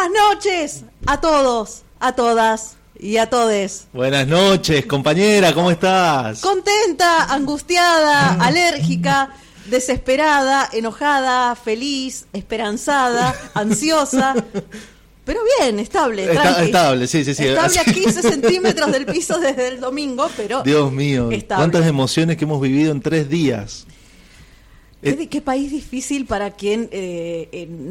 Buenas noches a todos, a todas y a todes. Buenas noches, compañera, ¿cómo estás? Contenta, angustiada, alérgica, desesperada, enojada, feliz, esperanzada, ansiosa. Pero bien, estable, estable, sí. Estable a 15 centímetros del piso desde el domingo, pero Dios mío, estable. Cuántas emociones que hemos vivido en 3 días. ¿Qué país difícil para quien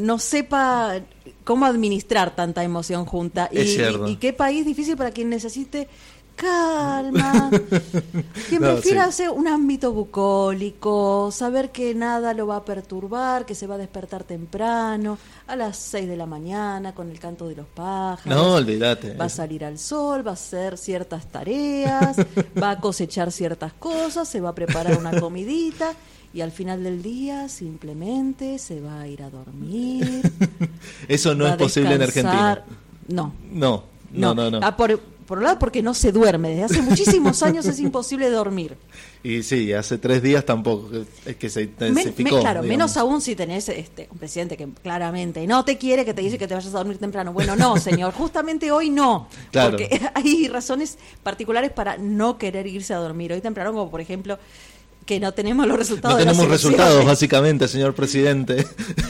no sepa cómo administrar tanta emoción junta? Y qué país difícil para quien necesite calma, quien prefiera hacer un ámbito bucólico, saber que nada lo va a perturbar, que se va a despertar temprano, a las 6 de la mañana, con el canto de los pájaros. No, olvídate. Va a salir al sol, va a hacer ciertas tareas, va a cosechar ciertas cosas, se va a preparar una comidita. Y al final del día simplemente se va a ir a dormir. Eso no es posible en Argentina. No. Por un lado porque no se duerme. Desde hace muchísimos años es imposible dormir. Y sí, hace 3 días tampoco. Es que se intensificó. Claro, menos aún si tenés un presidente que claramente no te quiere, que te dice que te vayas a dormir temprano. Bueno, no, señor, justamente hoy no. Claro. Porque hay razones particulares para no querer irse a dormir hoy temprano, como por ejemplo que no tenemos los resultados. No tenemos resultados, básicamente, señor presidente.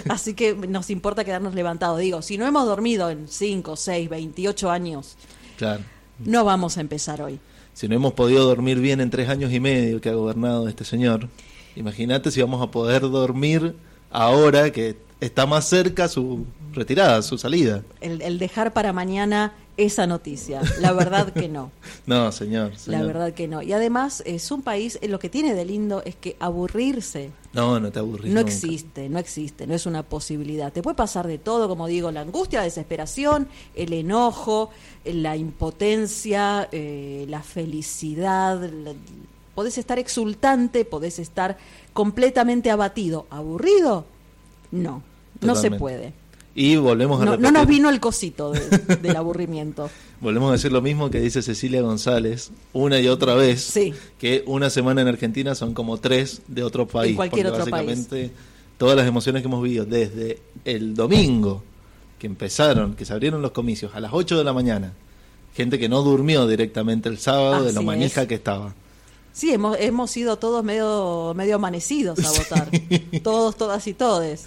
Así que nos importa quedarnos levantados. Digo, si no hemos dormido en 5, 6, 28 años, claro, no vamos a empezar hoy. Si no hemos podido dormir bien en 3 años y medio que ha gobernado este señor, imagínate si vamos a poder dormir ahora que está más cerca su retirada, su salida. El dejar para mañana esa noticia, la verdad que no. No, señor. La verdad que no. Y además es un país, lo que tiene de lindo es que aburrirse. No te aburrís. No nunca. existe, no es una posibilidad. Te puede pasar de todo, como digo, la angustia, la desesperación, el enojo, la impotencia, la felicidad. Podés estar exultante, podés estar completamente abatido. ¿Aburrido? No, Totalmente. No se puede. Y volvemos a repetir. No nos vino el cosito del aburrimiento. Volvemos a decir lo mismo que dice Cecilia González una y otra vez, sí, que una semana en Argentina son como 3 de otro país. En cualquier otro básicamente, todas las emociones que hemos vivido desde el domingo, que se abrieron los comicios a las 8 de la mañana, gente que no durmió directamente el sábado de lo manija que estaba. Sí, hemos ido todos medio amanecidos a votar, todos, todas y todes.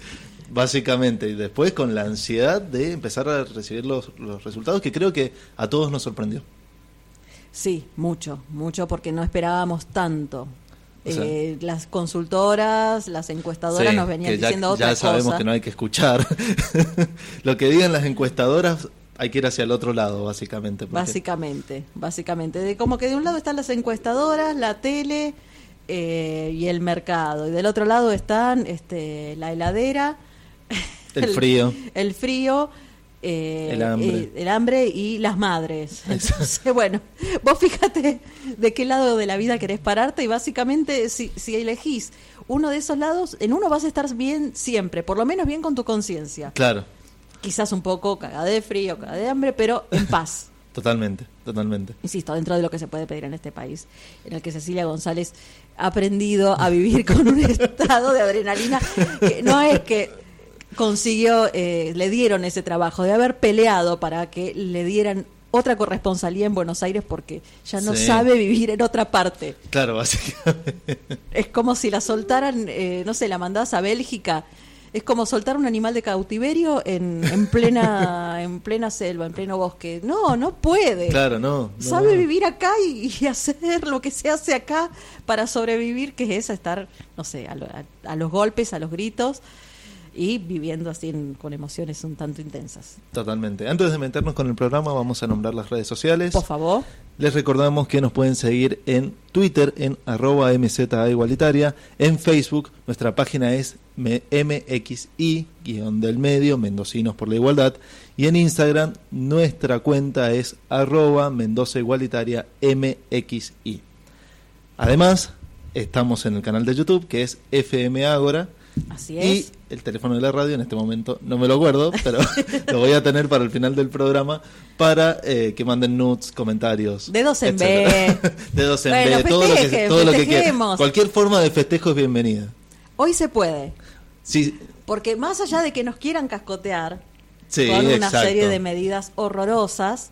Básicamente, y después con la ansiedad de empezar a recibir los resultados, que creo que a todos nos sorprendió. Sí, mucho, porque no esperábamos tanto. Las consultoras, las encuestadoras nos venían diciendo otra cosa. Ya sabemos que no hay que escuchar. Lo que digan las encuestadoras, hay que ir hacia el otro lado, básicamente. Básicamente. Como que de un lado están las encuestadoras, la tele y el mercado. Y del otro lado están la heladera, el frío, el hambre y las madres. Entonces, bueno, vos fíjate de qué lado de la vida querés pararte y básicamente si elegís uno de esos lados, en uno vas a estar bien siempre, por lo menos bien con tu conciencia. Claro. Quizás un poco cagada de frío, cagada de hambre, pero en paz. Totalmente. Insisto, dentro de lo que se puede pedir en este país, en el que Cecilia González ha aprendido a vivir con un estado de adrenalina que no es que consiguió, le dieron ese trabajo de haber peleado para que le dieran otra corresponsalía en Buenos Aires porque ya no sabe vivir en otra parte. Claro, básicamente. Es como si la soltaran, la mandás a Bélgica. Es como soltar un animal de cautiverio en plena selva, en pleno bosque. No puede. Claro, no. Sabe vivir acá y hacer lo que se hace acá para sobrevivir, que es estar, a los golpes, a los gritos y viviendo así con emociones un tanto intensas. Totalmente. Antes de meternos con el programa, vamos a nombrar las redes sociales. Por favor. Les recordamos que nos pueden seguir en Twitter en @MZAigualitaria, en Facebook nuestra página es MXI_del Mendocinos por la Igualdad, y en Instagram nuestra cuenta es @MendozaIgualitaria MXI. Además, estamos en el canal de YouTube que es FM Ágora. Así es. Y el teléfono de la radio en este momento no me lo acuerdo, pero lo voy a tener para el final del programa para que manden nudes, comentarios. Dedos en B. Dedos en B, todo lo que quieran. Cualquier forma de festejo es bienvenida. Hoy se puede. Sí. Porque más allá de que nos quieran cascotear, Sí, con una exacto. serie de medidas horrorosas.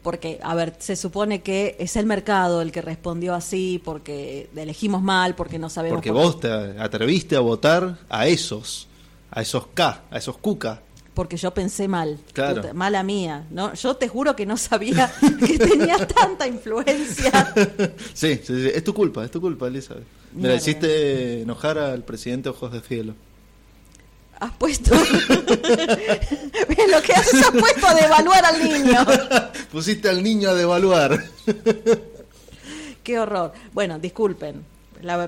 Porque, a ver, se supone que es el mercado el que respondió así, porque elegimos mal, porque no sabemos... Porque vos te atreviste a votar a esos cuca. Porque yo pensé mal, Claro. mala mía, ¿no? Yo te juro que no sabía que tenía tanta influencia. Sí, es tu culpa, Elizabeth. Mira, hiciste enojar al presidente Ojos de Cielo. Has puesto... Lo que haces, has puesto a devaluar al niño. Pusiste al niño a devaluar. Qué horror. Bueno, disculpen,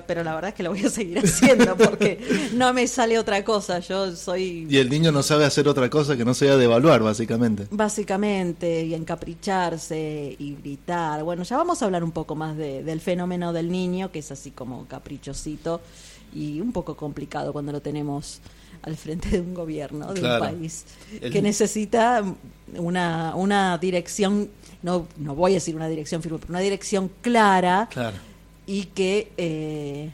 pero la verdad es que lo voy a seguir haciendo porque no me sale otra cosa. Yo soy... Y el niño no sabe hacer otra cosa que no sea devaluar, básicamente. Básicamente, y encapricharse y gritar. Bueno, ya vamos a hablar un poco más del fenómeno del niño, que es así como caprichosito y un poco complicado cuando lo tenemos al frente de un gobierno, de un país que necesita una dirección, no voy a decir una dirección firme, pero una dirección clara. Y que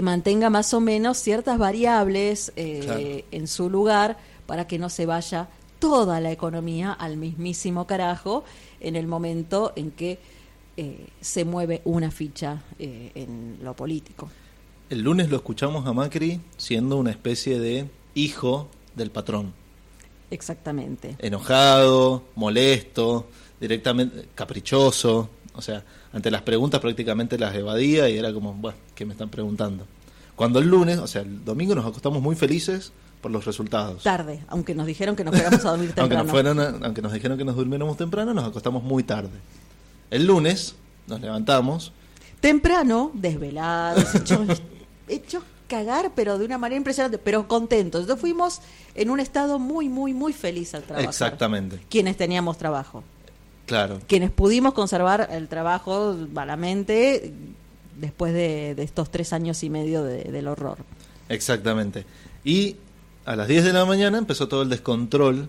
mantenga más o menos ciertas variables en su lugar para que no se vaya toda la economía al mismísimo carajo en el momento en que se mueve una ficha en lo político. El lunes lo escuchamos a Macri siendo una especie de hijo del patrón. Exactamente. Enojado, molesto, directamente caprichoso. O sea, ante las preguntas prácticamente las evadía y era como, bueno, ¿qué me están preguntando? Cuando el lunes, o sea, el domingo nos acostamos muy felices por los resultados. Tarde, aunque nos dijeron que nos fuéramos a dormir temprano. aunque nos dijeron que nos durmiéramos temprano, nos acostamos muy tarde. El lunes nos levantamos. Temprano, desvelados, hechos cagar, pero de una manera impresionante, pero contentos. Entonces fuimos en un estado muy, muy, muy feliz al trabajar. Exactamente. Quienes teníamos trabajo. Claro. Quienes pudimos conservar el trabajo malamente después de estos 3 años y medio del horror. Exactamente. Y a las 10 de la mañana empezó todo el descontrol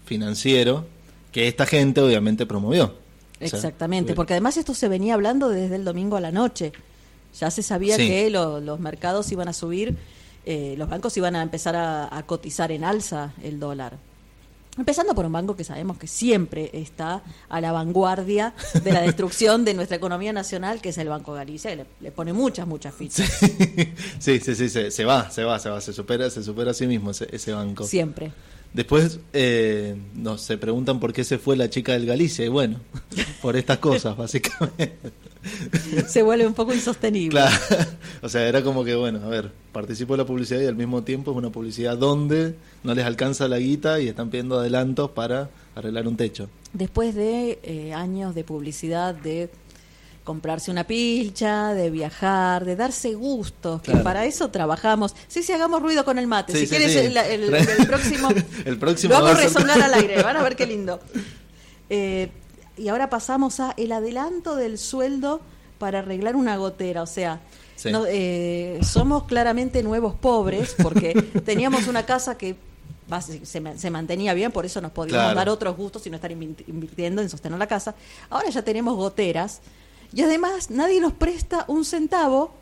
financiero que esta gente obviamente promovió. Exactamente, porque además esto se venía hablando desde el domingo a la noche. Ya se sabía que los mercados iban a subir, los bancos iban a empezar a cotizar en alza el dólar. Empezando por un banco que sabemos que siempre está a la vanguardia de la destrucción de nuestra economía nacional, que es el Banco Galicia, que le pone muchas fichas. Sí, se supera a sí mismo ese banco. Siempre. Después se preguntan por qué se fue la chica del Galicia, y bueno, por estas cosas, básicamente. Se vuelve un poco insostenible. Claro, o sea, era como que, bueno, a ver, participo de la publicidad y al mismo tiempo es una publicidad donde no les alcanza la guita y están pidiendo adelantos para arreglar un techo. Después de años de publicidad, de comprarse una pilcha, de viajar, de darse gustos, que para eso trabajamos. Sí, hagamos ruido con el mate. Si quieres el próximo, el próximo lo hago resonar al aire, van a ver qué lindo. Y ahora pasamos a el adelanto del sueldo para arreglar una gotera, o sea, somos claramente nuevos pobres, porque teníamos una casa que se mantenía bien, por eso nos podíamos dar otros gustos y no estar invirtiendo en sostener la casa. Ahora ya tenemos goteras y además nadie nos presta un centavo,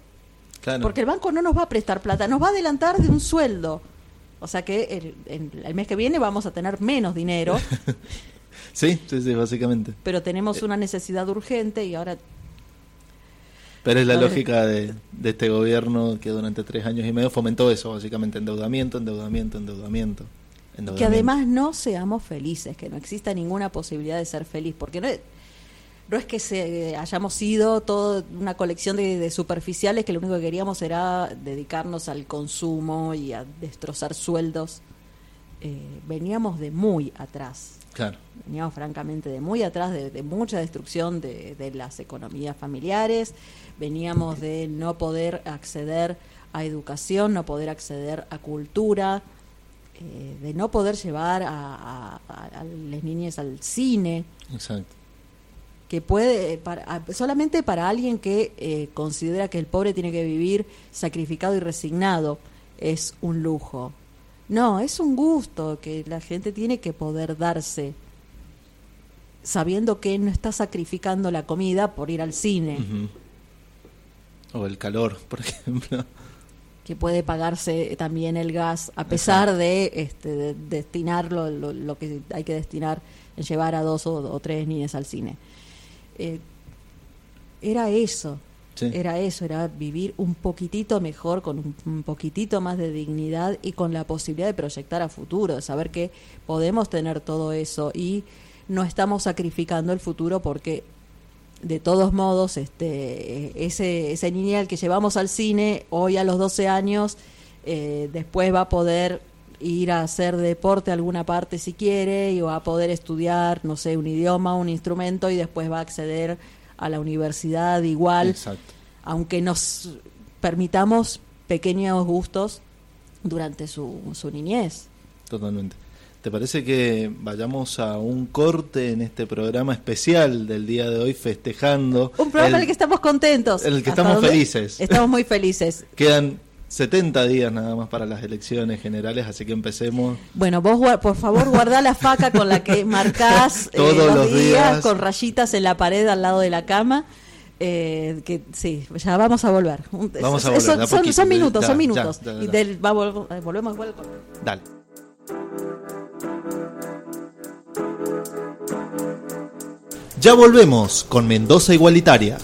porque el banco no nos va a prestar plata, nos va a adelantar de un sueldo. O sea que el mes que viene vamos a tener menos dinero. Sí, básicamente. Pero tenemos una necesidad urgente y ahora... Pero es la lógica de este gobierno que durante 3 años y medio fomentó eso, básicamente, endeudamiento. Que además no seamos felices, que no exista ninguna posibilidad de ser feliz, porque no es que hayamos sido toda una colección de superficiales que lo único que queríamos era dedicarnos al consumo y a destrozar sueldos. Veníamos de muy atrás. Claro. Veníamos francamente de muy atrás, de mucha destrucción de las economías familiares, veníamos de no poder acceder a educación, no poder acceder a cultura, de no poder llevar a las niñas al cine. Exacto. Que puede, solamente para alguien que considera que el pobre tiene que vivir sacrificado y resignado, es un lujo. No, es un gusto que la gente tiene que poder darse, sabiendo que no está sacrificando la comida por ir al cine. Uh-huh. O el calor, por ejemplo. que puede pagarse también el gas, a pesar de destinar lo que hay que destinar en llevar a 2 o 3 niñas al cine. Era eso. Sí. Era vivir un poquitito mejor, con un poquitito más de dignidad y con la posibilidad de proyectar a futuro, de saber que podemos tener todo eso y no estamos sacrificando el futuro porque de todos modos ese niño al que llevamos al cine hoy a los 12 años después va a poder ir a hacer deporte a alguna parte si quiere y va a poder estudiar, no sé, un idioma, un instrumento y después va a acceder a la universidad igual. Exacto. Aunque nos permitamos pequeños gustos durante su niñez. Totalmente. ¿Te parece que vayamos a un corte en este programa especial del día de hoy festejando? Un programa en el que estamos contentos. En el que estamos felices. Estamos muy felices. Quedan 70 días nada más para las elecciones generales, así que empecemos. Bueno, vos por favor guardá la faca con la que marcás todos los días con rayitas en la pared al lado de la cama. Que sí, ya vamos a volver. Vamos a volver. Son minutos. Ya. Y volvemos igual. Dale. Ya volvemos con Mendoza Igualitaria.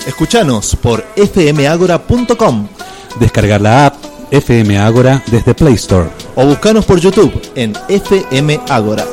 Escuchanos por fmagora.com. Descargar la app FM Ágora desde Play Store. O buscanos por YouTube en FM Ágora.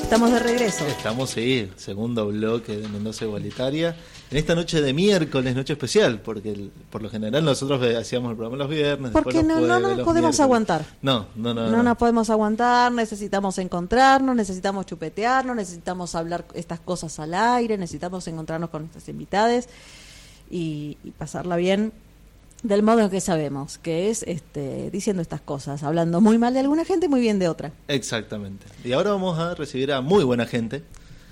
Estamos de regreso. Estamos, sí, segundo bloque de Mendoza Igualitaria. En esta noche de miércoles, noche especial, porque por lo general nosotros hacíamos el programa los viernes. Porque no nos podemos aguantar. No nos podemos aguantar, necesitamos encontrarnos, necesitamos chupetearnos, necesitamos hablar estas cosas al aire, necesitamos encontrarnos con nuestras invitadas y pasarla bien del modo en que sabemos, que es diciendo estas cosas, hablando muy mal de alguna gente y muy bien de otra. Exactamente. Y ahora vamos a recibir a muy buena gente.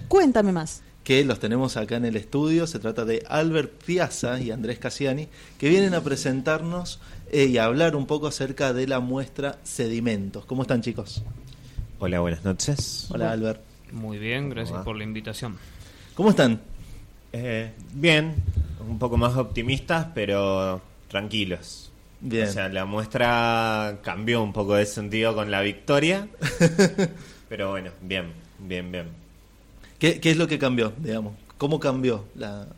Cuéntame más. Que los tenemos acá en el estudio. Se trata de Albert Piazza y Andrés Cassiani, que vienen a presentarnos y a hablar un poco acerca de la muestra Sedimentos. ¿Cómo están, chicos? Hola, buenas noches. Hola, Albert. Muy bien, gracias por la invitación. ¿Cómo están? Bien, un poco más optimistas, pero tranquilos. Bien. O sea, la muestra cambió un poco de sentido con la victoria, pero bueno, bien. ¿Qué es lo que cambió, digamos? ¿Cómo cambió?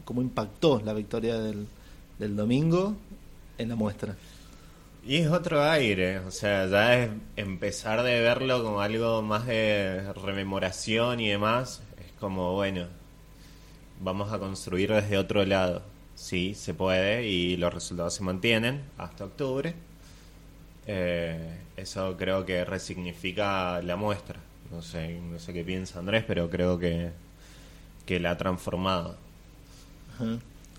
¿Cómo impactó la victoria del domingo en la muestra? Y es otro aire, o sea, ya es empezar de verlo como algo más de rememoración y demás. Es como, bueno, vamos a construir desde otro lado. Sí, se puede y los resultados se mantienen hasta octubre. Eso creo que resignifica la muestra. No sé qué piensa Andrés, pero creo que la ha transformado.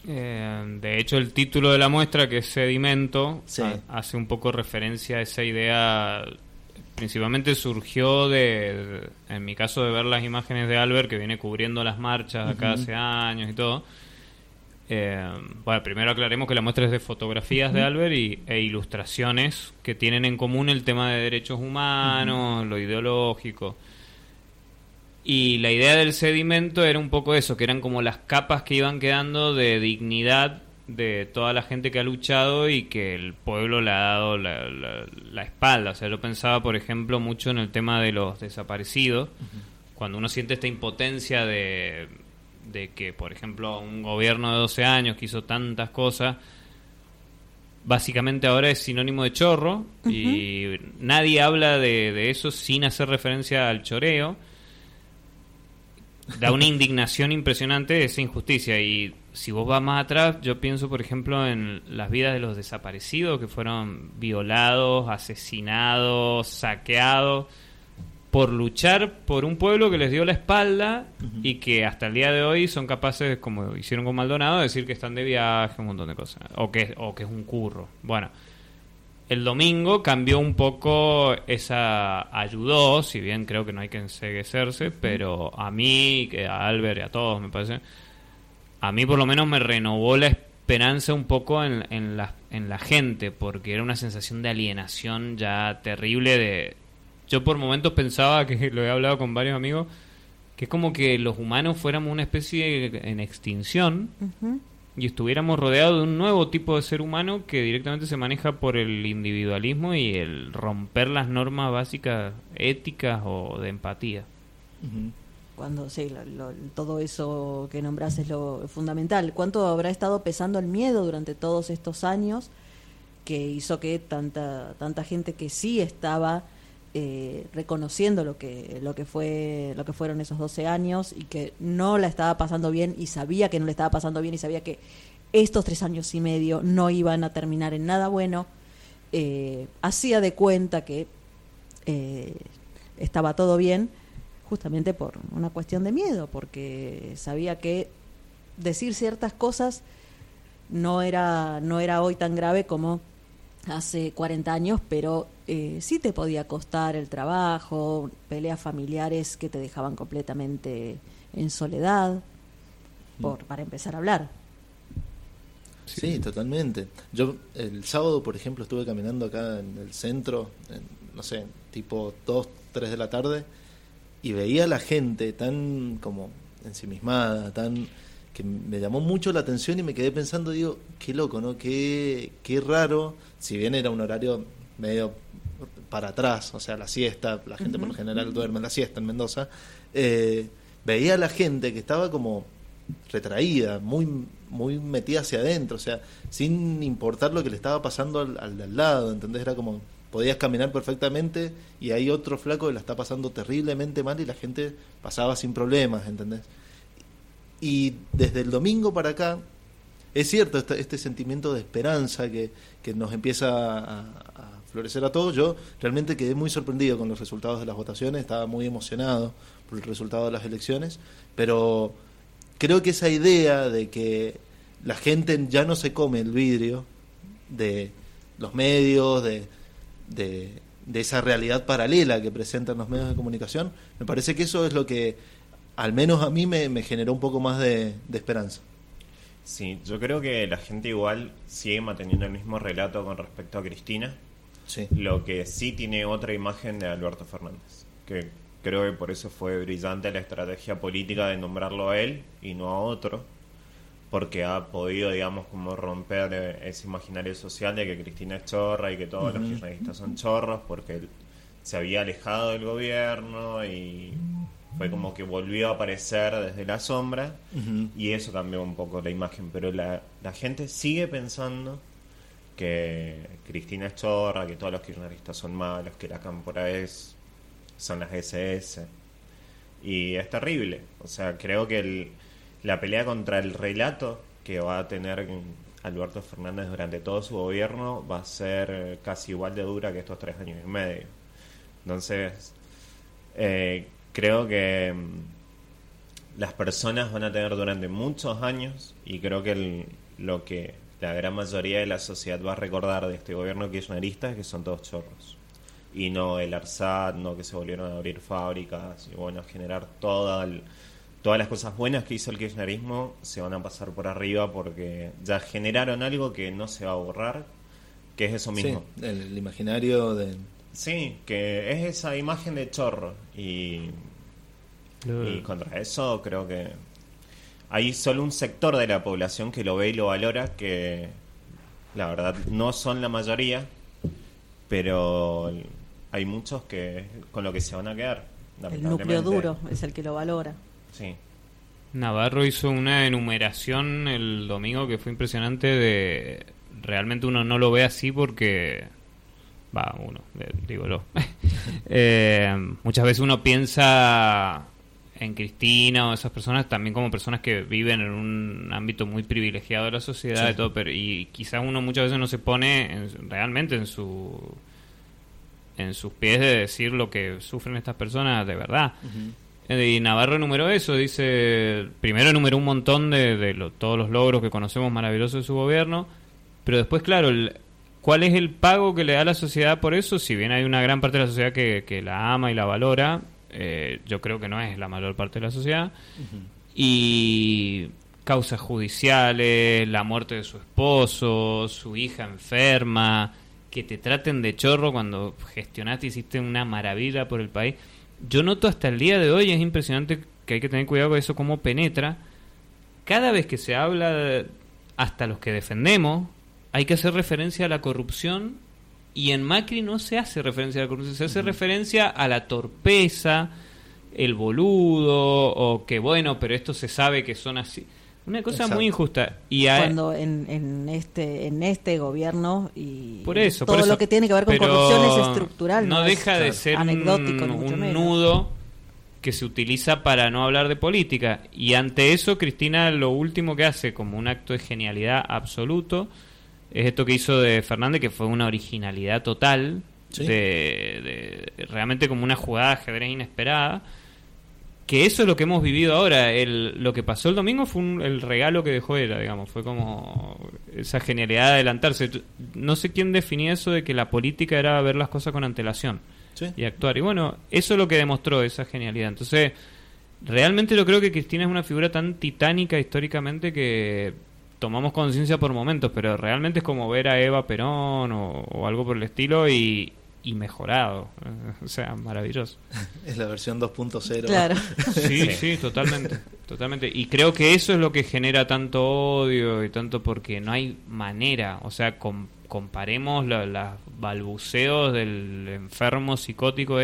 De hecho, el título de la muestra, que es Sedimento, sí, hace un poco referencia a esa idea. Principalmente surgió en mi caso, de ver las imágenes de Albert, que viene cubriendo las marchas acá hace años y todo. Bueno, primero aclaremos que la muestra es de fotografías de Albert e ilustraciones que tienen en común el tema de derechos humanos, lo ideológico. Y la idea del sedimento era un poco eso, que eran como las capas que iban quedando de dignidad de toda la gente que ha luchado y que el pueblo le ha dado la espalda. O sea, yo pensaba, por ejemplo, mucho en el tema de los desaparecidos, cuando uno siente esta impotencia de que, por ejemplo, un gobierno de 12 años que hizo tantas cosas, básicamente ahora es sinónimo de chorro, y nadie habla de eso sin hacer referencia al choreo. Da una indignación impresionante esa injusticia. Y si vos vas más atrás, yo pienso, por ejemplo, en las vidas de los desaparecidos que fueron violados, asesinados, saqueados, por luchar por un pueblo que les dio la espalda y que hasta el día de hoy son capaces, como hicieron con Maldonado, de decir que están de viaje, un montón de cosas, o que es un curro. Bueno, el domingo cambió un poco ayudó, si bien creo que no hay que enceguecerse, pero a mí, a Albert y a todos, me parece, a mí por lo menos me renovó la esperanza un poco en la gente, porque era una sensación de alienación ya terrible yo por momentos pensaba, que lo he hablado con varios amigos, que es como que los humanos fuéramos una especie en extinción y estuviéramos rodeados de un nuevo tipo de ser humano que directamente se maneja por el individualismo y el romper las normas básicas éticas o de empatía. Cuando sí, todo eso que nombrás es lo fundamental. ¿Cuánto habrá estado pesando el miedo durante todos estos años que hizo que tanta gente que sí estaba reconociendo lo que fueron esos 12 años y que no la estaba pasando bien y sabía que no le estaba pasando bien y sabía que estos 3 años y medio no iban a terminar en nada bueno, hacía de cuenta que estaba todo bien, justamente por una cuestión de miedo, porque sabía que decir ciertas cosas no era hoy tan grave como hace 40 años, pero sí te podía costar el trabajo, peleas familiares que te dejaban completamente en soledad, para empezar a hablar. Sí, totalmente. Yo el sábado, por ejemplo, estuve caminando acá en el centro, no sé, tipo 2, 3 de la tarde, y veía a la gente tan como ensimismada, que me llamó mucho la atención y me quedé pensando, digo, qué loco, ¿no? Qué raro, si bien era un horario medio para atrás, o sea, la siesta, la gente por lo general duerme en la siesta en Mendoza, veía a la gente que estaba como retraída, muy metida hacia adentro, o sea, sin importar lo que le estaba pasando al de al lado, ¿entendés? Era como, podías caminar perfectamente y hay otro flaco que la está pasando terriblemente mal y la gente pasaba sin problemas, ¿entendés? Y desde el domingo para acá, es cierto este sentimiento de esperanza que nos empieza a florecer a todos. Yo realmente quedé muy sorprendido con los resultados de las votaciones, estaba muy emocionado por el resultado de las elecciones, pero creo que esa idea de que la gente ya no se come el vidrio de los medios, de esa realidad paralela que presentan los medios de comunicación, me parece que eso es lo que al menos a mí me generó un poco más de esperanza. Sí, yo creo que la gente igual sigue manteniendo el mismo relato con respecto a Cristina. Sí. Lo que sí tiene otra imagen de Alberto Fernández, que creo que por eso fue brillante la estrategia política de nombrarlo a él y no a otro, porque ha podido, digamos, como romper ese imaginario social de que Cristina es chorra y que todos los kirchneristas son chorros, porque él se había alejado del gobierno y fue como que volvió a aparecer desde la sombra, y eso cambió un poco la imagen, pero la gente sigue pensando que Cristina es chorra, que todos los kirchneristas son malos, que la cámpora son las SS, y es terrible. O sea, creo que la pelea contra el relato que va a tener Alberto Fernández durante todo su gobierno va a ser casi igual de dura que estos 3 años y medio. Entonces, creo que las personas van a tener durante muchos años, y creo que lo que la gran mayoría de la sociedad va a recordar de este gobierno kirchnerista es que son todos chorros, y no el ARSAT, no que se volvieron a abrir fábricas y bueno, generar todas las cosas buenas que hizo el kirchnerismo se van a pasar por arriba porque ya generaron algo que no se va a borrar, que es eso mismo. Sí, el imaginario de... Sí, que es esa imagen de chorro, y contra eso creo que hay solo un sector de la población que lo ve y lo valora, que la verdad no son la mayoría, pero hay muchos que con lo que se van a quedar. El núcleo duro es el que lo valora. Sí. Navarro hizo una enumeración el domingo que fue impresionante de... Realmente uno no lo ve así porque... muchas veces uno piensa en Cristina o esas personas también como personas que viven en un ámbito muy privilegiado de la sociedad, sí, y todo, pero y quizás uno muchas veces no se pone realmente en sus pies de decir lo que sufren estas personas de verdad. Y Navarro enumeró eso, dice, primero enumeró un montón de todos los logros que conocemos maravillosos de su gobierno, pero después, claro, ¿cuál es el pago que le da la sociedad por eso? Si bien hay una gran parte de la sociedad que la ama y la valora, yo creo que no es la mayor parte de la sociedad. Y causas judiciales, la muerte de su esposo, su hija enferma, que te traten de chorro cuando gestionaste, hiciste una maravilla por el país. Yo noto hasta el día de hoy, es impresionante que hay que tener cuidado con eso, cómo penetra. Cada vez que se habla, hasta los que defendemos, hay que hacer referencia a la corrupción, y en Macri no se hace referencia a la corrupción, se hace referencia a la torpeza, el boludo, o que bueno, pero esto se sabe que son así. Una cosa muy injusta. Y cuando en este gobierno y por eso, todo lo que tiene que ver con corrupción es estructural. No deja de ser anecdótico, un nudo que se utiliza para no hablar de política. Y ante eso, Cristina lo último que hace, como un acto de genialidad absoluto, es esto que hizo de Fernández, que fue una originalidad total, de realmente como una jugada de ajedrez inesperada. Que eso es lo que hemos vivido ahora. Lo que pasó el domingo fue el regalo que dejó ella, digamos. Fue como esa genialidad de adelantarse. No sé quién definía eso de que la política era ver las cosas con antelación y actuar. Y bueno, eso es lo que demostró esa genialidad. Entonces, realmente yo creo que Cristina es una figura tan titánica históricamente que tomamos conciencia por momentos, pero realmente es como ver a Eva Perón o algo por el estilo y mejorado, o sea, maravilloso. Es la versión 2.0. Claro. Sí, totalmente. Y creo que eso es lo que genera tanto odio y tanto, porque no hay manera, o sea, comparemos los balbuceos del enfermo psicótico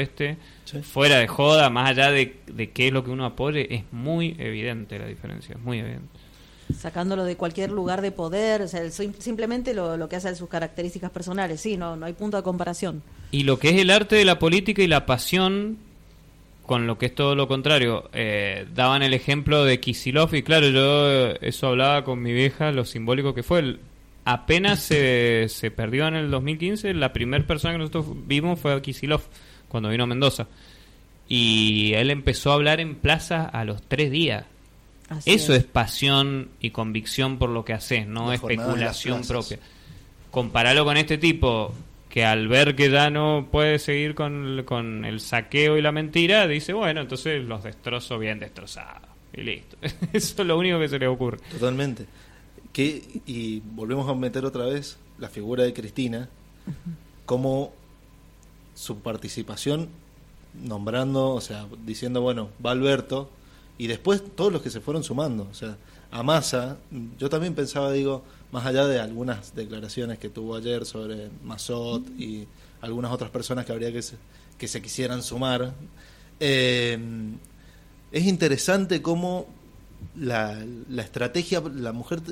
fuera de joda, más allá de qué es lo que uno apoye, es muy evidente la diferencia, es muy evidente. Sacándolo de cualquier lugar de poder, o sea, simplemente lo que hace de sus características personales, no hay punto de comparación. Y lo que es el arte de la política y la pasión, con lo que es todo lo contrario. Daban el ejemplo de Kicillof, y claro, yo eso hablaba con mi vieja, lo simbólico que fue. Apenas se perdió en el 2015, la primera persona que nosotros vimos fue Kicillof, cuando vino a Mendoza. Y él empezó a hablar en plaza a los 3 días. Eso es pasión y convicción por lo que haces, no especulación propia. Compararlo con este tipo que al ver que ya no puede seguir con el saqueo y la mentira, dice, bueno, entonces los destrozo bien destrozados y listo. Eso es lo único que se le ocurre. Totalmente. Y volvemos a meter otra vez la figura de Cristina, como su participación nombrando, o sea, diciendo, bueno, va Alberto, y después todos los que se fueron sumando, o sea, a Massa. Yo también pensaba, digo, más allá de algunas declaraciones que tuvo ayer sobre Massot y algunas otras personas que habría que se quisieran sumar, es interesante cómo la estrategia,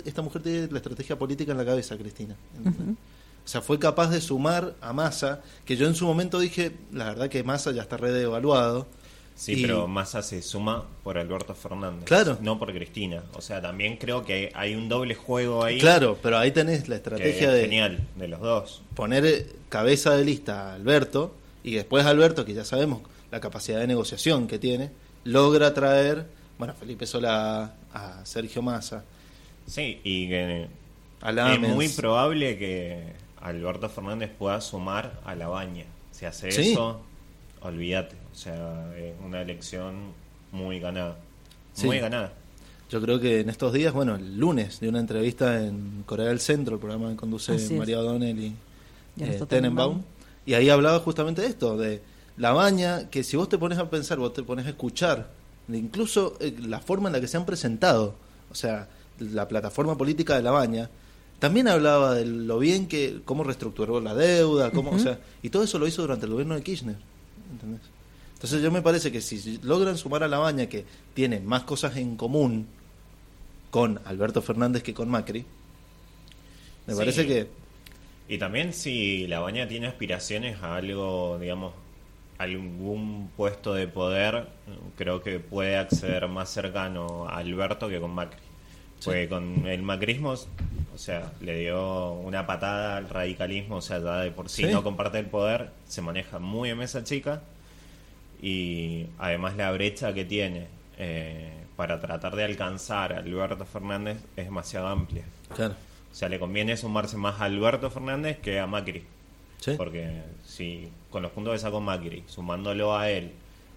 esta mujer tiene la estrategia política en la cabeza, Cristina. O sea, fue capaz de sumar a Massa, que yo en su momento dije, la verdad que Massa ya está redevaluado. Sí, pero Massa se suma por Alberto Fernández, claro, no por Cristina. O sea, también creo que hay un doble juego ahí. Claro, pero ahí tenés la estrategia genial, de los dos. Poner cabeza de lista a Alberto, y después Alberto, que ya sabemos la capacidad de negociación que tiene, logra traer, bueno, Felipe Solá a Sergio Massa. Sí, y que es muy probable que Alberto Fernández pueda sumar a Labaña. Si hace eso, olvídate. O sea, es una elección muy ganada. Muy ganada. Yo creo que en estos días, bueno, el lunes, de una entrevista en Corea del Centro, el programa que conduce María O'Donnell y Tenenbaum, y ahí hablaba justamente de esto, de Labaña, que si vos te pones a pensar, vos te pones a escuchar, incluso la forma en la que se han presentado, o sea, la plataforma política de Labaña, también hablaba de lo bien cómo reestructuró la deuda, cómo, o sea, y todo eso lo hizo durante el gobierno de Kirchner, ¿entendés? Entonces yo me parece que si logran sumar a Labaña, que tiene más cosas en común con Alberto Fernández que con Macri, me parece que... Y también si Labaña tiene aspiraciones a algo, digamos, algún puesto de poder, creo que puede acceder más cercano a Alberto que con Macri. Porque con el macrismo, o sea, le dio una patada al radicalismo, o sea, ya de por sí no comparte el poder, se maneja muy en mesa chica. Y además la brecha que tiene para tratar de alcanzar a Alberto Fernández es demasiado amplia. Claro. O sea, le conviene sumarse más a Alberto Fernández que a Macri. ¿Sí? Porque si con los puntos que sacó Macri, sumándolo a él,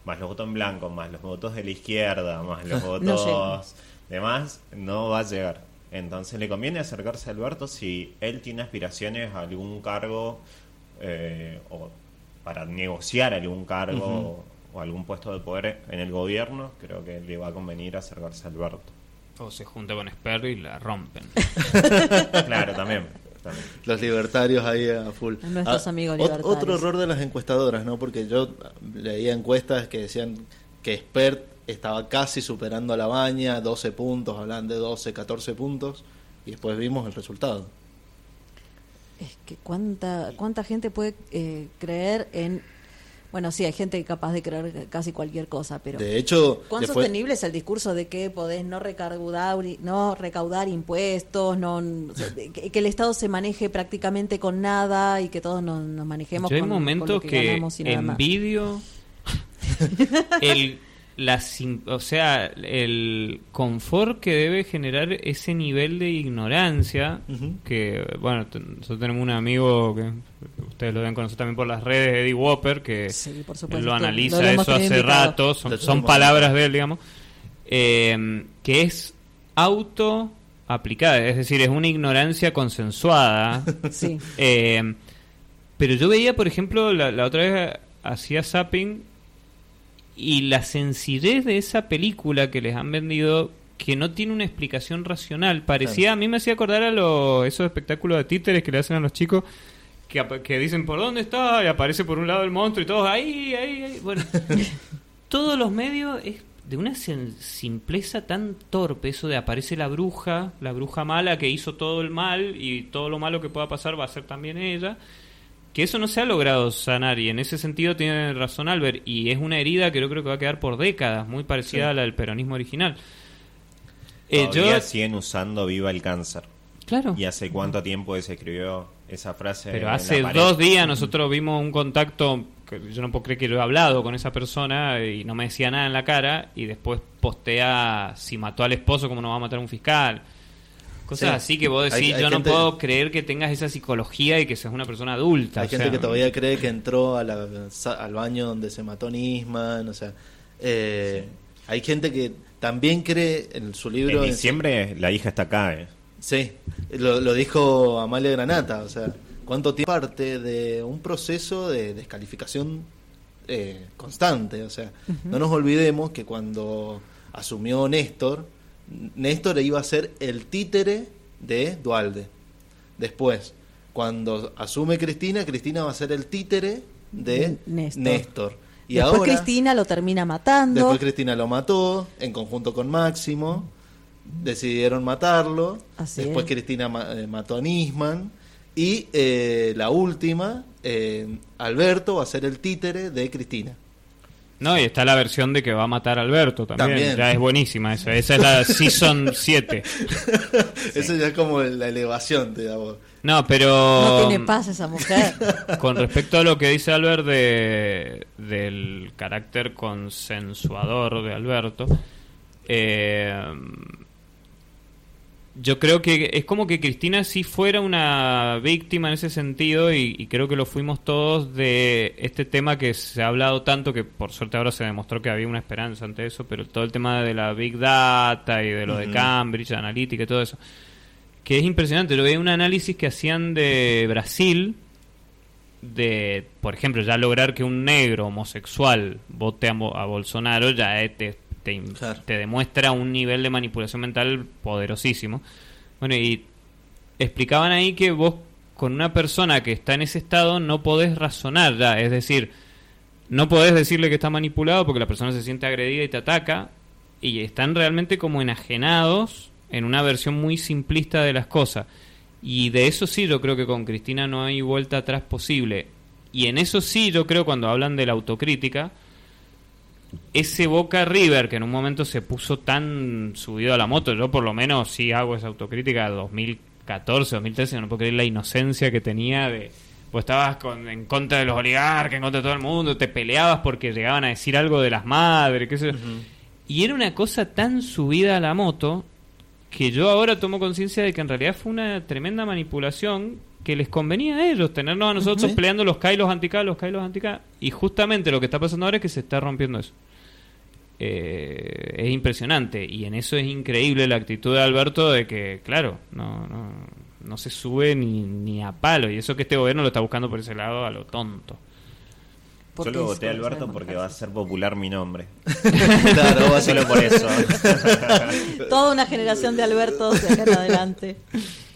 más los votos en blanco, más los votos de la izquierda, más los votos demás, no va a llegar. Entonces le conviene acercarse a Alberto si él tiene aspiraciones a algún cargo o para negociar algún cargo o algún puesto de poder en el gobierno, creo que le va a convenir acercarse a Alberto. O se junta con Esper y la rompen. Claro, también. Los libertarios ahí a full. Nuestros amigos libertarios. Otro error de las encuestadoras, ¿no? Porque yo leía encuestas que decían que Esper estaba casi superando a La Baña, 12 puntos, hablaban de 12, 14 puntos, y después vimos el resultado. Es que cuánta gente puede creer en... Bueno, sí, hay gente capaz de creer casi cualquier cosa, pero... De hecho... ¿Cuán sostenible es el discurso de que podés no recaudar impuestos, que el Estado se maneje prácticamente con nada y que todos nos manejemos con, con lo que ganamos y nada más? Envidio el confort que debe generar ese nivel de ignorancia, que, bueno, nosotros tenemos un amigo que ustedes lo deben conocer también por las redes, Eddie Whopper, que sí, por supuesto, él lo analiza eso hace rato, son palabras de él, digamos, que es auto aplicada, es decir, es una ignorancia consensuada. Sí. Pero yo veía, por ejemplo, la otra vez hacía zapping, y la sencillez de esa película que les han vendido, que no tiene una explicación racional, parecía, a mí me hacía acordar a esos espectáculos de títeres que le hacen a los chicos, que dicen ¿por dónde está? Y aparece por un lado el monstruo y todos ahí. Bueno, todos los medios es de una simpleza tan torpe, eso de aparece la bruja mala que hizo todo el mal y todo lo malo que pueda pasar va a ser también ella, que eso no se ha logrado sanar, y en ese sentido tiene razón Albert, y es una herida que yo creo que va a quedar por décadas, muy parecida a la del peronismo original. Todavía siguen usando viva el cáncer. Claro. ¿Y hace cuánto tiempo se escribió esa frase? Pero hace 2 días nosotros vimos un contacto, que yo no puedo creer que lo he hablado con esa persona y no me decía nada en la cara, y después postea si mató al esposo, cómo no va a matar a un fiscal. Cosas así que vos decís, yo no puedo creer que tengas esa psicología y que seas una persona adulta. Hay gente que todavía cree que entró al baño donde se mató Nisman, o sea, hay gente que también cree en su libro... En diciembre la hija está acá, Sí, lo dijo Amalia Granata, o sea, ¿cuánto tiempo parte de un proceso de descalificación constante? O sea, no nos olvidemos que cuando asumió Néstor iba a ser el títere de Duhalde. Después, cuando asume Cristina va a ser el títere de Néstor. Y después ahora, Cristina lo termina matando. Después Cristina lo mató, en conjunto con Máximo. Decidieron matarlo. Así después es. Cristina mató a Nisman. Y la última, Alberto va a ser el títere de Cristina. No, y está la versión de que va a matar a Alberto también. Ya es buenísima esa es la Season 7. Eso ya es como la elevación, digamos. No, pero... No tiene paz esa mujer. Con respecto a lo que dice Albert del carácter consensuador de Alberto, yo creo que es como que Cristina sí fuera una víctima en ese sentido, y creo que lo fuimos todos, de este tema que se ha hablado tanto, que por suerte ahora se demostró que había una esperanza ante eso, pero todo el tema de la Big Data y de lo de Cambridge Analytica y todo eso, que es impresionante. Yo veía un análisis que hacían de Brasil, de, por ejemplo, ya lograr que un negro homosexual vote a Bolsonaro, ya te demuestra un nivel de manipulación mental poderosísimo. Bueno, y explicaban ahí que vos con una persona que está en ese estado no podés razonar ya, es decir, no podés decirle que está manipulado porque la persona se siente agredida y te ataca, y están realmente como enajenados en una versión muy simplista de las cosas. Y de eso sí yo creo que con Cristina no hay vuelta atrás posible. Y en eso sí yo creo, cuando hablan de la autocrítica, ese Boca River que en un momento se puso tan subido a la moto, yo por lo menos sí hago esa autocrítica de 2014, 2013, no puedo creer la inocencia que tenía de... Pues estabas en contra de los oligarcas, en contra de todo el mundo, te peleabas porque llegaban a decir algo de las madres, qué sé yo. Y era una cosa tan subida a la moto que yo ahora tomo conciencia de que en realidad fue una tremenda manipulación que les convenía a ellos, tenernos a nosotros peleando los K y los anti-K, y justamente lo que está pasando ahora es que se está rompiendo eso. Es impresionante, y en eso es increíble la actitud de Alberto, de que, claro, no no se sube ni a palo. Y eso que este gobierno lo está buscando por ese lado a lo tonto. Yo lo voté a Alberto porque va a ser popular mi nombre. Claro, va a ser solo por eso. Toda una generación de Albertos de acá en adelante.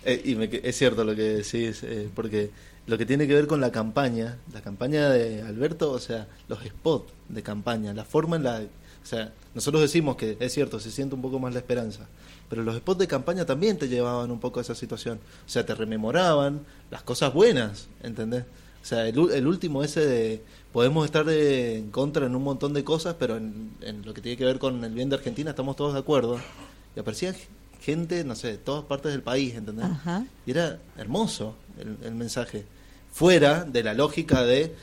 Es cierto lo que decís, porque lo que tiene que ver con la campaña de Alberto, o sea, los spots de campaña, la forma en la... O sea, nosotros decimos que es cierto, se siente un poco más la esperanza, pero los spots de campaña también te llevaban un poco a esa situación. O sea, te rememoraban las cosas buenas, ¿entendés? O sea, el último ese de... Podemos estar en contra en un montón de cosas, pero en lo que tiene que ver con el bien de Argentina estamos todos de acuerdo. Y aparecía gente, no sé, de todas partes del país, ¿entendés? Ajá. Y era hermoso el mensaje. Fuera de la lógica de...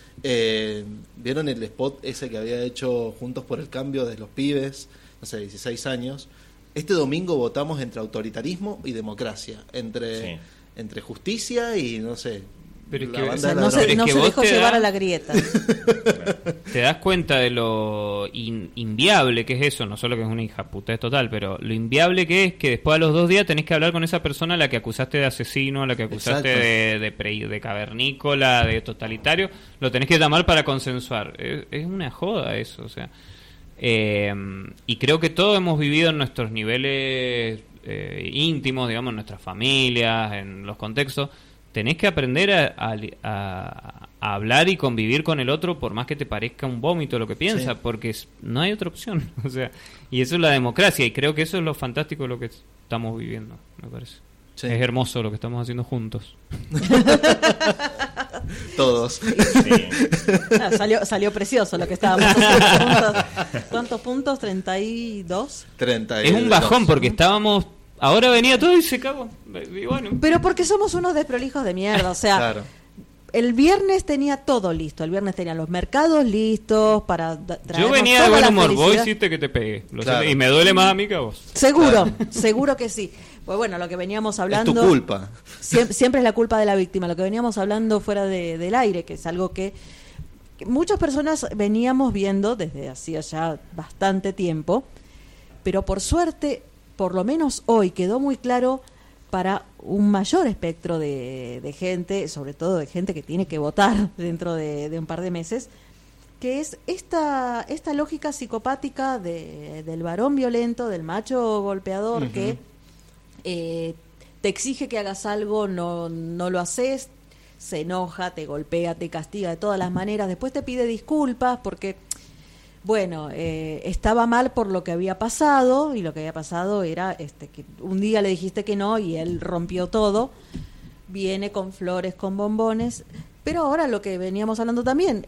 ¿vieron el spot ese que había hecho Juntos por el Cambio de los pibes? No sé, 16 años. Este domingo votamos entre autoritarismo y democracia. Entre justicia y, no sé... Pero es que, o sea, no se dejó llevar a la grieta. Te das cuenta de lo inviable que es eso, no solo que es una hijaputez total, pero lo inviable que es que después a los 2 días tenés que hablar con esa persona a la que acusaste de asesino, a la que acusaste de cavernícola, de totalitario, lo tenés que llamar para consensuar. Es una joda eso, o sea. Y creo que todos hemos vivido en nuestros niveles íntimos, digamos, en nuestras familias, en los contextos. Tenés que aprender a hablar y convivir con el otro por más que te parezca un vómito lo que piensa, porque no hay otra opción. O sea, y eso es la democracia, y creo que eso es lo fantástico de lo que estamos viviendo, me parece. Sí. Es hermoso lo que estamos haciendo juntos. Todos. Salió precioso lo que estábamos haciendo juntos. ¿Cuántos puntos? ¿32? 32. Es un bajón porque estábamos... Ahora venía todo y se cagó. Y bueno. Pero porque somos unos desprolijos de mierda, o sea, claro. El viernes tenía todo listo, el viernes tenía los mercados listos para traernos. Yo venía de buen humor, vos hiciste que te pegue, claro. Y me duele más a mí que a vos. Seguro, seguro que sí. Pues bueno, lo que veníamos hablando... Es tu culpa. Siempre es la culpa de la víctima, lo que veníamos hablando fuera del aire, que es algo que muchas personas veníamos viendo desde hacía ya bastante tiempo, pero por suerte... Por lo menos hoy quedó muy claro para un mayor espectro de gente, sobre todo de gente que tiene que votar dentro de un par de meses, que es esta lógica psicopática del varón violento, del macho golpeador, uh-huh. que te exige que hagas algo, no lo haces, se enoja, te golpea, te castiga de todas las maneras, después te pide disculpas porque... Bueno, estaba mal por lo que había pasado, y lo que había pasado era que un día le dijiste que no y él rompió todo, viene con flores, con bombones, pero ahora lo que veníamos hablando también,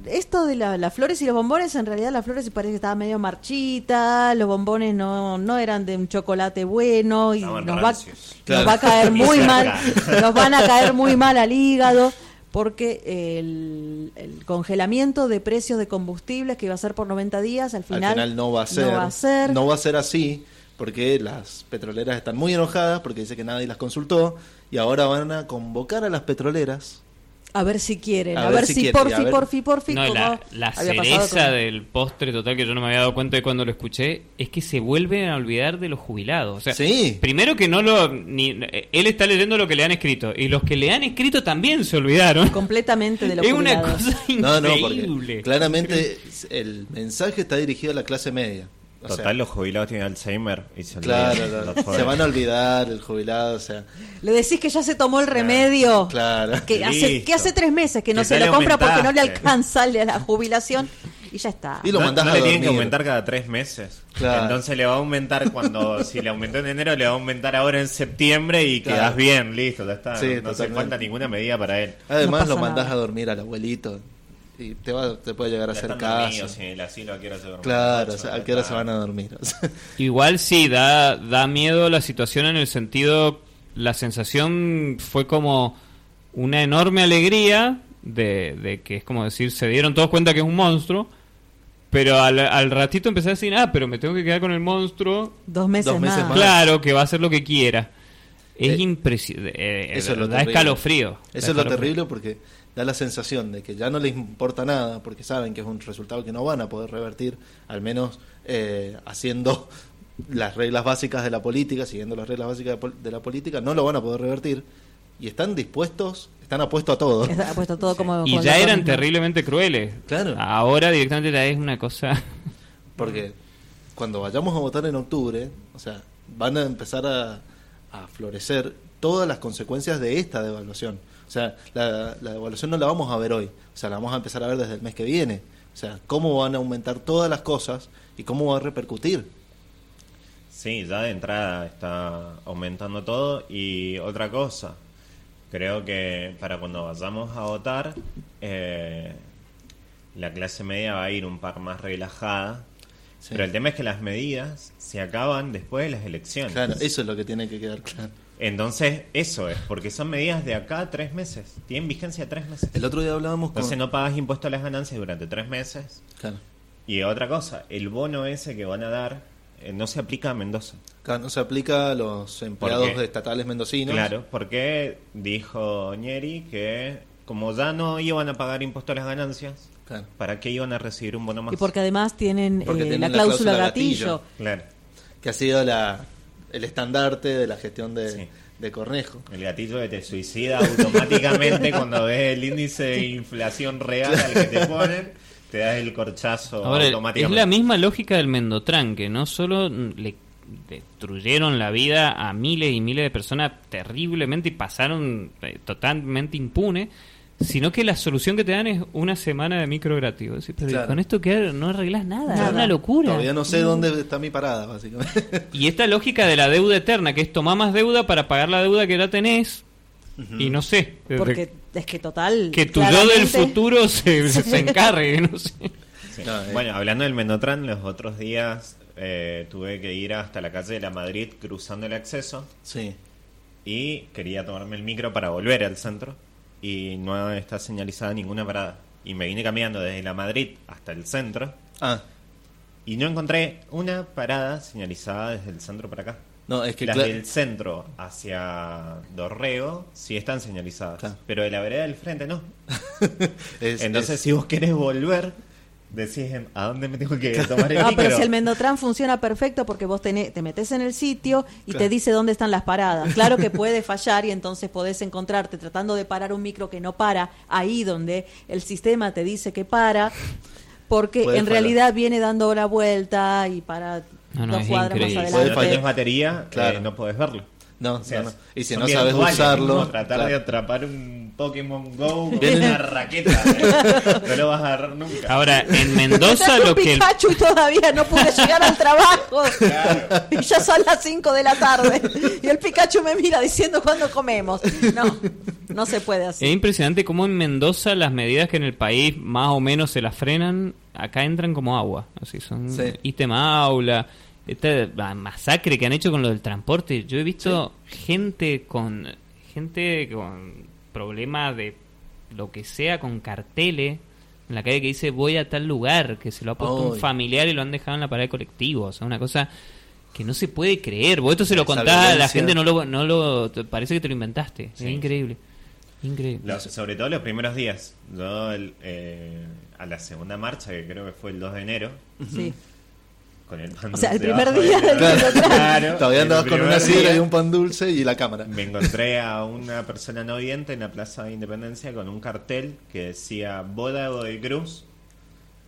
esto de las flores y los bombones, en realidad las flores parece que estaba medio marchita, los bombones no eran de un chocolate bueno, y nos va a caer muy mal, nos van a caer muy mal al hígado. Porque el congelamiento de precios de combustibles que iba a ser por 90 días, al final no va a ser. No va a ser así, porque las petroleras están muy enojadas, porque dice que nadie las consultó, y ahora van a convocar a las petroleras. A ver si quieren, a ver si porfi. No, la cereza del postre total que yo no me había dado cuenta de cuando lo escuché es que se vuelven a olvidar de los jubilados. O sea, sí. Primero que él está leyendo lo que le han escrito y los que le han escrito también se olvidaron completamente de los jubilados. Es una cosa increíble. No, porque claramente el mensaje está dirigido a la clase media. Total, los jubilados tienen Alzheimer y se olvidan. Claro. Se van a olvidar el jubilado, o sea. Le decís que ya se tomó el remedio. Claro. Que hace 3 meses que no se lo compra porque no le alcanza la jubilación y ya está. Y lo mandás no a le dormir. tienen que aumentar cada 3 meses. Claro. Entonces le va a aumentar si le aumentó en enero, le va a aumentar ahora en septiembre y quedás bien, listo, ya está. Sí, no hace falta ninguna medida para él. Además lo mandás a dormir al abuelito. Y te puede llegar a hacer caso. Si el asilo, ¿a qué hora se duerme? Claro, ¿a qué hora se van a dormir? O sea. Igual sí, da miedo la situación en el sentido, la sensación fue como una enorme alegría de que es como decir, se dieron todos cuenta que es un monstruo, pero al ratito empecé a decir, pero me tengo que quedar con el monstruo 2 meses más. Claro, que va a hacer lo que quiera. Es impresionante, da escalofrío. Eso es lo terrible porque da la sensación de que ya no les importa nada porque saben que es un resultado que no van a poder revertir, al menos haciendo las reglas básicas de la política, siguiendo las reglas básicas de la política, no lo van a poder revertir y están apuestos a todo. Están apuestos a todo como y ya eran terriblemente crueles. Claro. Ahora directamente ya es una cosa... Porque cuando vayamos a votar en octubre, o sea, van a empezar a florecer todas las consecuencias de esta devaluación. O sea, la devaluación no la vamos a ver hoy, o sea, la vamos a empezar a ver desde el mes que viene. O sea, cómo van a aumentar todas las cosas y cómo va a repercutir. Sí, ya de entrada está aumentando todo. Y otra cosa, creo que para cuando vayamos a votar, la clase media va a ir un par más relajada. Sí. Pero el tema es que las medidas se acaban después de las elecciones. Claro, eso es lo que tiene que quedar claro. Entonces, eso es, porque son medidas de acá a 3 meses. Tienen vigencia 3 meses. El otro día hablábamos Entonces no pagas impuesto a las ganancias durante 3 meses. Claro. Y otra cosa, el bono ese que van a dar no se aplica a Mendoza. Claro, no se aplica a los empleados estatales mendocinos. Claro, porque dijo Ñeri que como ya no iban a pagar impuesto a las ganancias, claro, ¿para qué iban a recibir un bono más? Y porque además tienen la cláusula gatillo. Claro. Que ha sido el estandarte de la gestión de Cornejo. El gatillo que te suicida automáticamente cuando ves el índice de inflación real al que te ponen, te das el corchazo. Ahora, automáticamente. Es la misma lógica del Mendotran, que no solo le destruyeron la vida a miles y miles de personas terriblemente y pasaron totalmente impune, sino que la solución que te dan es una semana de micro gratis. ¿Sí? Pero claro, con esto que no arreglás nada, es una locura. Todavía no sé dónde está mi parada, básicamente. Y esta lógica de la deuda eterna, que es tomar más deuda para pagar la deuda que ya tenés, y no sé. Porque es que total... Que tu yo del futuro se encargue, no sé. Sí. No, bueno, hablando del Mendotran, los otros días tuve que ir hasta la calle de la Madrid cruzando el acceso. Sí. Y quería tomarme el micro para volver al centro. Y no está señalizada ninguna parada. Y me vine caminando desde la Madrid hasta el centro. Y no encontré una parada señalizada desde el centro para acá. No, es que las del centro hacia Dorrego sí están señalizadas. Claro. Pero de la vereda del frente no. Entonces, si vos querés volver, decís, ¿a dónde me tengo que tomar el micro? Pero si el Mendotran funciona perfecto porque vos te metés en el sitio y te dice dónde están las paradas. Claro que puede fallar y entonces podés encontrarte tratando de parar un micro que no para ahí donde el sistema te dice que para, porque en realidad viene dando la vuelta y para 2 cuadras más adelante. Si tenés batería, no podés verlo. No, o sea, no. Y si no sabes usarlo, como tratar de atrapar un Pokémon Go con una raqueta, no lo vas a agarrar nunca. Ahora, en Mendoza lo que Pikachu y todavía no pude llegar al trabajo. Claro. Y ya son las 5 de la tarde. Y el Pikachu me mira diciendo ¿cuándo comemos? No se puede así. Es impresionante cómo en Mendoza las medidas que en el país más o menos se las frenan, acá entran como agua. Así son ítem aula. Esta masacre que han hecho con lo del transporte, yo he visto gente con problemas de lo que sea, con carteles en la calle que dice voy a tal lugar, que se lo ha puesto un familiar y lo han dejado en la parada de colectivo. O sea, una cosa que no se puede creer. Vos esto se lo contás, la gente no lo parece que te lo inventaste. Es increíble. Sobre todo los primeros días. Yo a la segunda marcha, que creo que fue el 2 de enero, sí, con el pan dulce, el primer día del claro, todavía andabas con una sidra y un pan dulce y la cámara. Me encontré a una persona no vidente en la Plaza de Independencia con un cartel que decía boda de Cruz.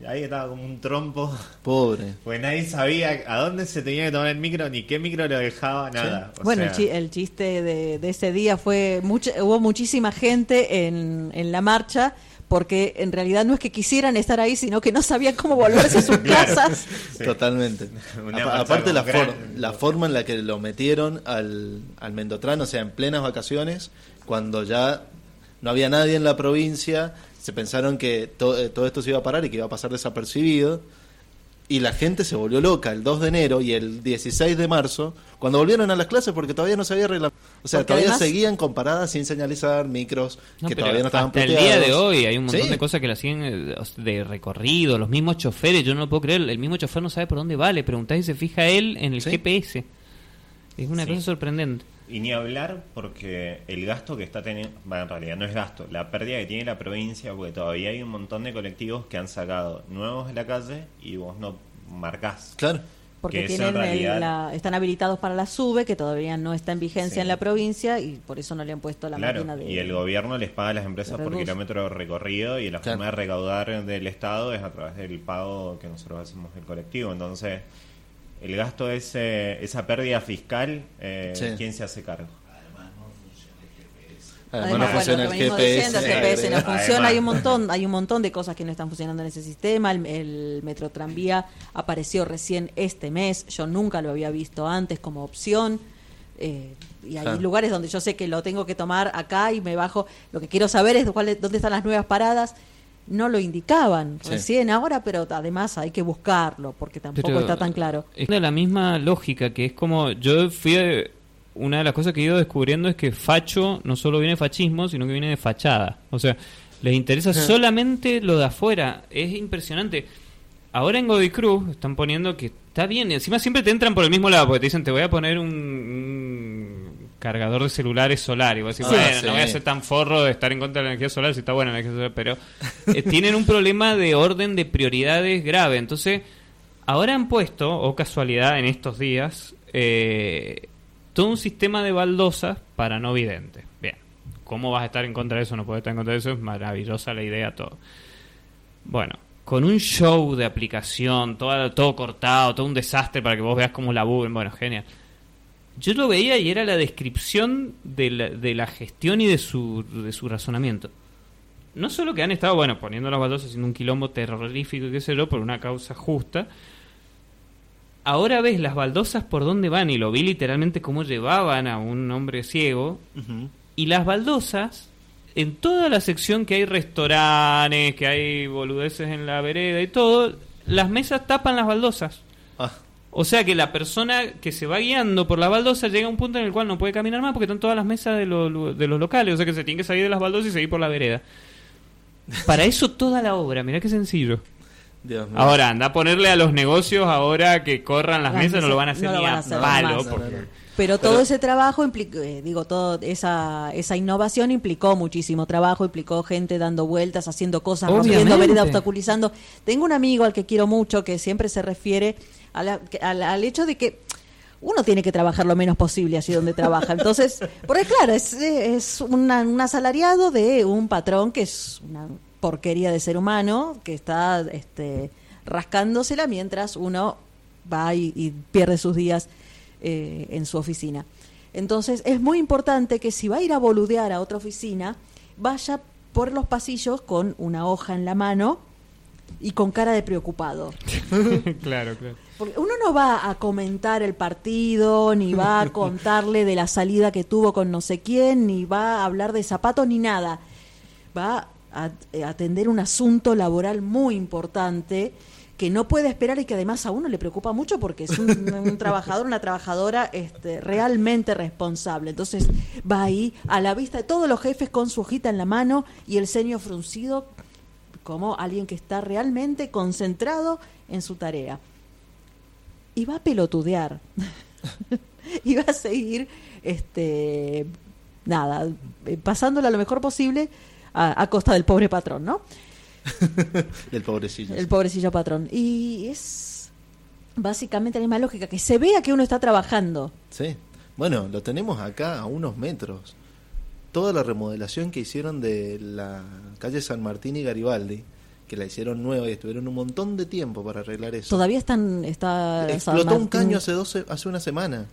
Y ahí estaba como un trompo. Pobre. Pues nadie sabía a dónde se tenía que tomar el micro, ni qué micro lo dejaba, nada. Sí. Bueno, el chiste de ese día fue hubo muchísima gente en la marcha, porque en realidad no es que quisieran estar ahí, sino que no sabían cómo volverse a sus casas. Sí. Totalmente. Aparte la forma en la que lo metieron al Mendotran, o sea, en plenas vacaciones, cuando ya no había nadie en la provincia, se pensaron que todo esto se iba a parar y que iba a pasar desapercibido. Y la gente se volvió loca el 2 de enero y el 16 de marzo, cuando volvieron a las clases, porque todavía no se había arreglado. O sea, porque todavía además seguían con paradas sin señalizar, micros que todavía no estaban puteados. Hasta el día de hoy hay un montón de cosas que la siguen de recorrido, los mismos choferes, yo no lo puedo creer, el mismo chofer no sabe por dónde va, le preguntás y se fija él en el GPS. Es una cosa sorprendente. Y ni hablar porque el gasto que está teniendo, en realidad no es gasto, la pérdida que tiene la provincia, porque todavía hay un montón de colectivos que han sacado nuevos de la calle y vos no marcás. Claro. Porque tienen están habilitados para la SUBE, que todavía no está en vigencia en la provincia, y por eso no le han puesto la máquina de... Y el gobierno les paga a las empresas por kilómetro recorrido, y la forma de recaudar del Estado es a través del pago que nosotros hacemos del colectivo. Entonces, el gasto es esa pérdida fiscal, ¿quién se hace cargo? Además no funciona el GPS. No funciona, hay un montón de cosas que no están funcionando en ese sistema. El metro tranvía apareció recién este mes, yo nunca lo había visto antes como opción. Y hay lugares donde yo sé que lo tengo que tomar acá y me bajo. Lo que quiero saber es dónde están las nuevas paradas. No lo indicaban recién ahora, pero además hay que buscarlo porque tampoco está tan claro. Es de la misma lógica, que es como yo fui una de las cosas que he ido descubriendo es que facho no solo viene de fascismo, sino que viene de fachada. O sea, les interesa solamente lo de afuera. Es impresionante. Ahora en Godoy Cruz están poniendo que está bien. Encima siempre te entran por el mismo lado, porque te dicen, te voy a poner un cargador de celulares solar. Y vos decís, no voy a ser tan forro de estar en contra de la energía solar si está buena la energía solar. Pero tienen un problema de orden de prioridades grave. Entonces, ahora han puesto, o casualidad en estos días, todo un sistema de baldosas para no videntes. Bien, ¿cómo vas a estar en contra de eso? No puedes estar en contra de eso, es maravillosa la idea, todo. Bueno, con un show de aplicación, todo cortado, todo un desastre para que vos veas cómo laburan. Bueno, genial. Yo lo veía y era la descripción de la gestión y de su razonamiento. No solo que han estado, poniendo las baldosas haciendo un quilombo terrorífico y qué sé yo, por una causa justa. Ahora ves las baldosas por dónde van, y lo vi literalmente cómo llevaban a un hombre ciego. Y las baldosas, en toda la sección que hay restaurantes, que hay boludeces en la vereda y todo, las mesas tapan las baldosas. O sea que la persona que se va guiando por la baldosa llega a un punto en el cual no puede caminar más porque están todas las mesas de los locales. O sea que se tiene que salir de las baldosas y seguir por la vereda. Para eso toda la obra, mirá qué sencillo. Dios mío. Ahora, anda a ponerle a los negocios ahora que corran las mesas, no lo van a hacer ni a palo. Pero todo ese trabajo implicó, toda esa innovación implicó muchísimo trabajo, implicó gente dando vueltas, haciendo cosas, rompiendo vereda, obstaculizando. Tengo un amigo al que quiero mucho que siempre se refiere al hecho de que uno tiene que trabajar lo menos posible allí donde trabaja. Entonces, porque claro, es un asalariado de un patrón que es una porquería de ser humano, que está rascándosela mientras uno va y pierde sus días en su oficina. Entonces es muy importante que si va a ir a boludear a otra oficina, vaya por los pasillos con una hoja en la mano y con cara de preocupado. Claro. Porque uno no va a comentar el partido, ni va a contarle de la salida que tuvo con no sé quién, ni va a hablar de zapatos, ni nada. Va a atender un asunto laboral muy importante que no puede esperar y que además a uno le preocupa mucho porque es un trabajador, una trabajadora realmente responsable. Entonces va ahí a la vista de todos los jefes con su hojita en la mano y el ceño fruncido como alguien que está realmente concentrado en su tarea. Y va a pelotudear. Y va a seguir pasándola lo mejor posible a costa del pobre patrón, ¿no? Del pobrecillo. El pobrecillo patrón. Y es básicamente la misma lógica, que se vea que uno está trabajando. Sí. Bueno, lo tenemos acá a unos metros. Toda la remodelación que hicieron de la calle San Martín y Garibaldi, que la hicieron nueva y estuvieron un montón de tiempo para arreglar eso. Todavía explotó un caño hace una semana.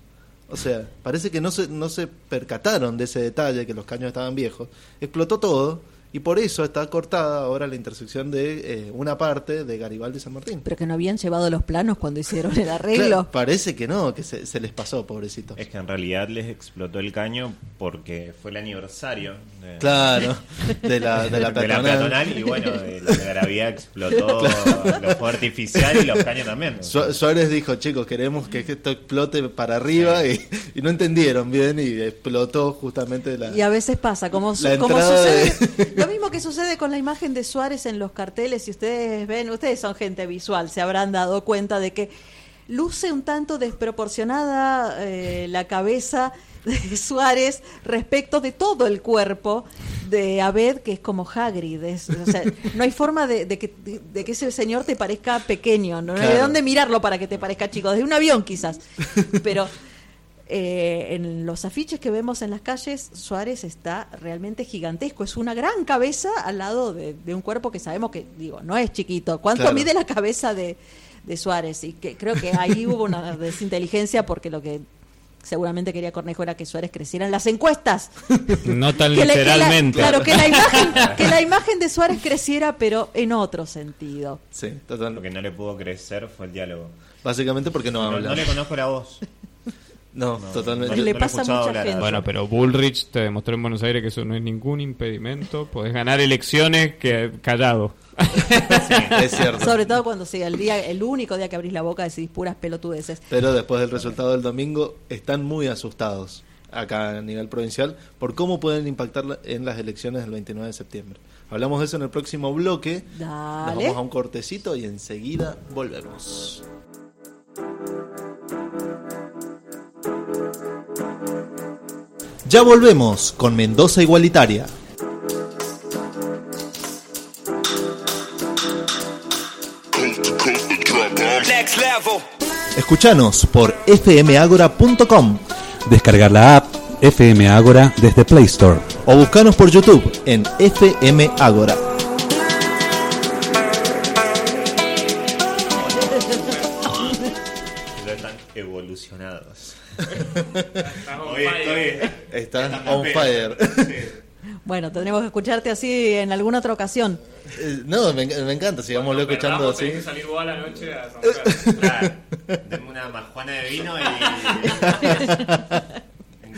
O sea, parece que no se percataron de ese detalle, que los caños estaban viejos. Explotó todo. Y por eso está cortada ahora la intersección de una parte de Garibaldi y San Martín. Pero que no habían llevado los planos cuando hicieron el arreglo. Claro, parece que no, que se les pasó, pobrecitos. Es que en realidad les explotó el caño porque fue el aniversario de la peatonal. Y bueno, la Gravía explotó los fuegos artificiales y los caños también. Suárez dijo, chicos, queremos que esto explote para arriba, y no entendieron bien y explotó justamente Y a veces pasa, como sucede... Lo mismo que sucede con la imagen de Suárez en los carteles. Si ustedes ven, ustedes son gente visual, se habrán dado cuenta de que luce un tanto desproporcionada la cabeza de Suárez respecto de todo el cuerpo de Abed, que es como Hagrid. O sea, no hay forma de que ese señor te parezca pequeño, no hay de dónde mirarlo para que te parezca chico, desde un avión quizás. Pero en los afiches que vemos en las calles, Suárez está realmente gigantesco. Es una gran cabeza al lado de un cuerpo que sabemos que, no es chiquito. ¿Cuánto mide la cabeza de Suárez? Y que creo que ahí hubo una desinteligencia, porque lo que seguramente quería Cornejo era que Suárez creciera en las encuestas. No tan literalmente. Claro, que la imagen de Suárez creciera, pero en otro sentido. Sí, totalmente. Lo que no le pudo crecer fue el diálogo. Básicamente porque no habla. No le conozco la voz. No, totalmente. Le pasa a mucha gente. Bueno, pero Bullrich te demostró en Buenos Aires que eso no es ningún impedimento. Podés ganar elecciones callado. Sí, es cierto. Sobre todo cuando sea el único día que abrís la boca decís puras pelotudeces. Pero después del resultado del domingo están muy asustados acá a nivel provincial por cómo pueden impactar en las elecciones del 29 de septiembre. Hablamos de eso en el próximo bloque. Dale. Nos vamos a un cortecito y enseguida volvemos. Ya volvemos con Mendoza Igualitaria. Escuchanos por fmagora.com. Descargar la app FM Agora desde Play Store. O buscanos por YouTube en FM Agora. Están evolucionados. Están on fire. Bueno, tendremos que escucharte así en alguna otra ocasión. No, me encanta, sigámoslo escuchando así. Tenés que salir vos a la noche a sonreír. Claro. Denme una majuana de vino y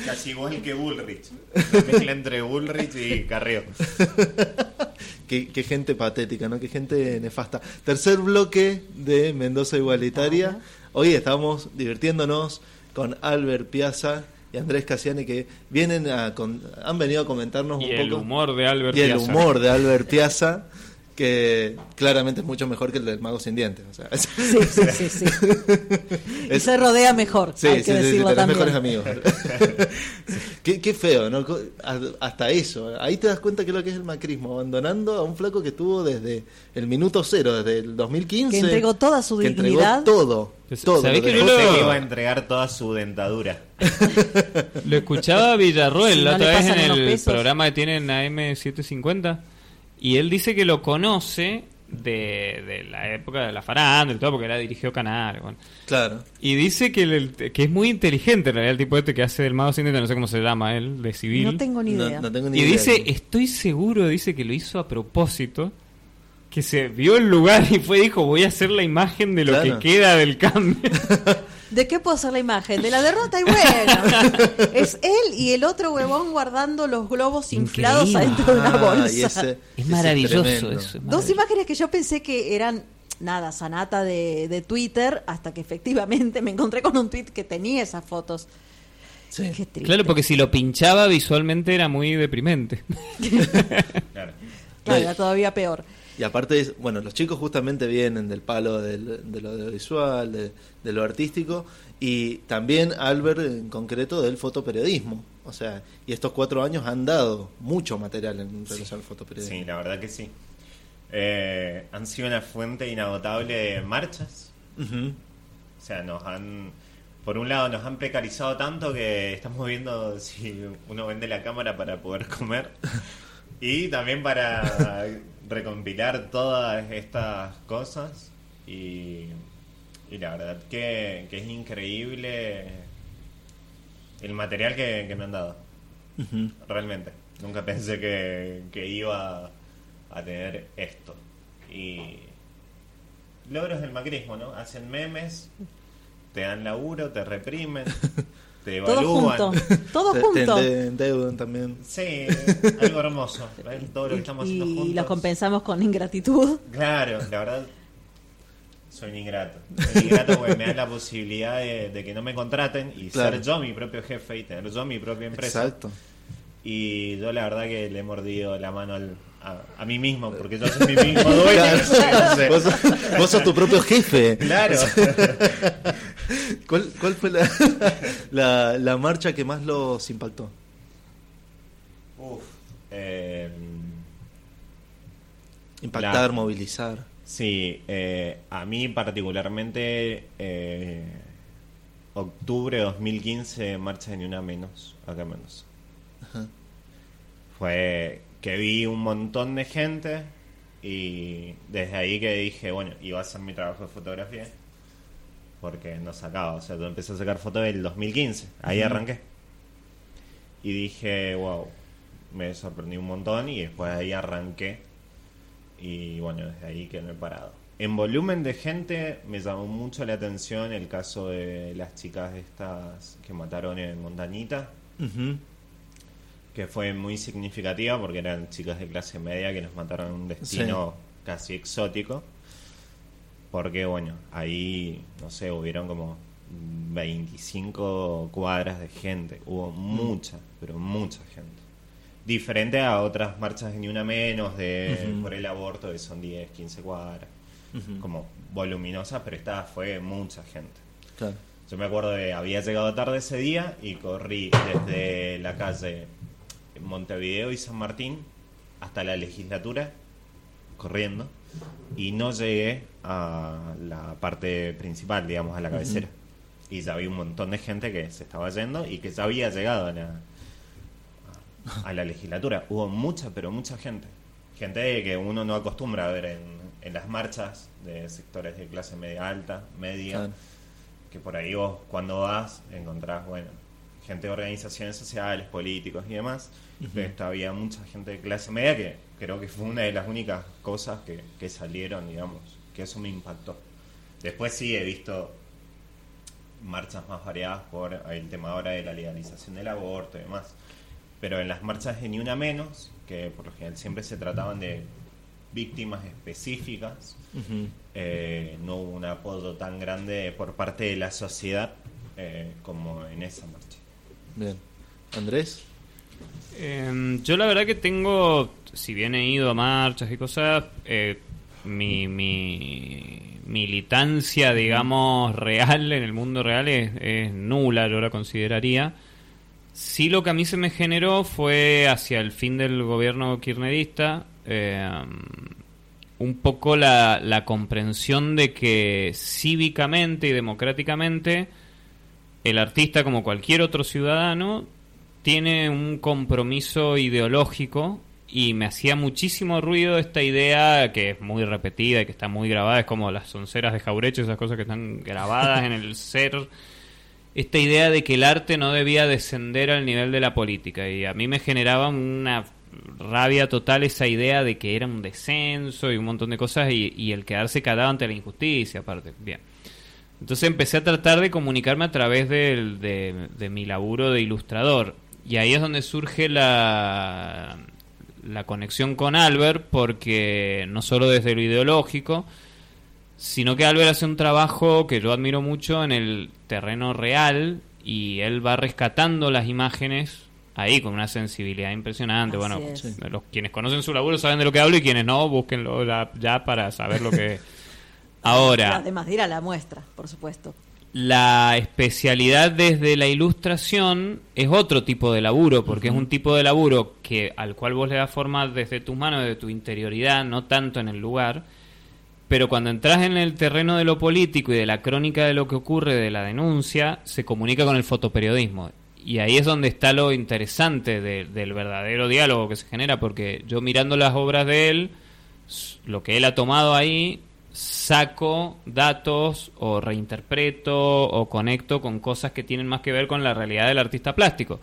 casi igual que Bullrich. Mezcla entre Bullrich y Carrió. Qué gente patética, ¿no? Qué gente nefasta. Tercer bloque de Mendoza Igualitaria. Hoy estamos divirtiéndonos con Albert Piazza y Andrés Cassiani, que han venido a comentarnos un poco. Y el humor de Albert Piazza. Y el Piazza. humor de Albert Piazza, que claramente es mucho mejor que el del Mago Sin Dientes. O sea, sí. Y se rodea mejor, hay que decirlo también. Mejores amigos. Qué feo, ¿no? Hasta eso. Ahí te das cuenta que es lo que es el macrismo, abandonando a un flaco que estuvo desde el minuto cero, desde el 2015. Que entregó toda su dignidad. Todo. ¿Sabés que iba a entregar toda su dentadura? Lo escuchaba Villarroel la otra vez en el pesos. programa que tienen AM750, y él dice que lo conoce de la época de la farándula y todo, porque dirigió Canal. Bueno. Claro. Y dice que es muy inteligente en realidad el tipo que hace del Mago Sin Dientes, no sé cómo se llama él, de civil. No tengo ni idea. No tengo ni Y idea. dice, estoy seguro, dice que lo hizo a propósito, que se vio el lugar y dijo, voy a hacer la imagen de lo que queda del cambio. ¿De qué puedo hacer la imagen? De la derrota, y bueno. Es él y el otro huevón guardando los globos inflados Increíble. adentro de una bolsa. Es maravilloso eso. Dos imágenes que yo pensé que eran, sanata de Twitter, hasta que efectivamente me encontré con un tweet que tenía esas fotos. Sí. Qué triste. Claro, porque si lo pinchaba visualmente era muy deprimente. Claro. Claro, era todavía peor. Y aparte, los chicos justamente vienen del palo de lo audiovisual, de lo artístico, y también Albert en concreto del fotoperiodismo. O sea, y estos 4 años han dado mucho material en relación al fotoperiodismo. Sí, la verdad que sí. Han sido una fuente inagotable de marchas. Uh-huh. O sea, por un lado nos han precarizado tanto que estamos viendo si uno vende la cámara para poder comer. Y también para recompilar todas estas cosas. Y la verdad que es increíble el material que me han dado. Uh-huh. Realmente. Nunca pensé que iba a tener esto. Y logros del macrismo, ¿no? Hacen memes, te dan laburo, te reprimen, te evalúan. Todo junto. Te endeudan también. Sí, algo hermoso. ¿Ven? Todo lo que estamos haciendo juntos. Y los compensamos con ingratitud. Claro, la verdad, soy un ingrato. Soy un ingrato porque me dan la posibilidad de que no me contraten y ser yo mi propio jefe y tener yo mi propia empresa. Exacto. Y yo la verdad que le he mordido la mano a mí mismo, porque yo soy mi mismo dueño. Claro. Vos sos tu propio jefe. Claro. ¿Cuál fue la marcha que más los impactó? Uf, Impactar, movilizar. Sí, a mí particularmente octubre de 2015, marcha de Ni Una Menos, acá en Mendoza. Ajá. Fue que vi un montón de gente y desde ahí que dije, bueno, iba a hacer mi trabajo de fotografía porque no sacaba, o sea, yo empecé a sacar fotos del 2015, ahí arranqué. Y dije, wow, me sorprendí un montón y después de ahí arranqué. Y bueno, desde ahí que no he parado. En volumen de gente me llamó mucho la atención el caso de las chicas estas que mataron en Montañita. Uh-huh. Que fue muy significativa porque eran chicas de clase media que nos mataron en un destino casi exótico. Porque bueno, ahí, no sé, hubieron como 25 cuadras de gente. Hubo mucha, pero mucha gente. Diferente a otras marchas de Ni Una Menos, de por el aborto, que son 10, 15 cuadras. Como voluminosas, pero esta fue mucha gente. Claro. Yo me acuerdo de había llegado tarde ese día y corrí desde la calle Montevideo y San Martín hasta la Legislatura, corriendo, y no llegué a la parte principal, digamos, a la cabecera. Y ya había un montón de gente que se estaba yendo y que ya había llegado a la legislatura. Hubo mucha, pero mucha gente. Gente que uno no acostumbra a ver en las marchas de sectores de clase media alta, media, claro. Que por ahí vos cuando vas encontrás, bueno, gente de organizaciones sociales, políticos y demás, pero había mucha gente de clase media que creo que fue una de las únicas cosas que salieron, digamos, que eso me impactó. Después sí he visto marchas más variadas por el tema ahora de la legalización del aborto y demás. Pero en las marchas de Ni Una Menos, que por lo general siempre se trataban de víctimas específicas, no hubo un apoyo tan grande por parte de la sociedad como en esa marcha. Bien. ¿Andrés? Yo la verdad que tengo, si bien he ido a marchas y cosas, mi militancia, digamos, real, en el mundo real es nula, yo la consideraría. Sí, lo que a mí se me generó fue hacia el fin del gobierno kirchnerista un poco la comprensión de que cívicamente y democráticamente el artista, como cualquier otro ciudadano, tiene un compromiso ideológico, y me hacía muchísimo ruido esta idea que es muy repetida y que está muy grabada, es como las sonceras de Jaureche, esas cosas que están grabadas en el ser. Esta idea de que el arte no debía descender al nivel de la política, y a mí me generaba una rabia total esa idea de que era un descenso y un montón de cosas, y el quedarse callado ante la injusticia aparte. Bien. Entonces empecé a tratar de comunicarme a través de mi laburo de ilustrador, y ahí es donde surge la conexión con Albert, porque no solo desde lo ideológico, sino que Albert hace un trabajo que yo admiro mucho en el terreno real, y él va rescatando las imágenes ahí con una sensibilidad impresionante. Así bueno, es. Quienes conocen su laburo saben de lo que hablo, y quienes no, búsquenlo ya para saber lo que... Ahora, además de ir a la muestra, por supuesto. La especialidad desde la ilustración es otro tipo de laburo, porque es un tipo de laburo al cual vos le das forma desde tus manos, desde tu interioridad, no tanto en el lugar. Pero cuando entras en el terreno de lo político y de la crónica de lo que ocurre, de la denuncia, se comunica con el fotoperiodismo. Y ahí es donde está lo interesante del verdadero diálogo que se genera, porque yo mirando las obras de él, lo que él ha tomado ahí, saco datos o reinterpreto o conecto con cosas que tienen más que ver con la realidad del artista plástico.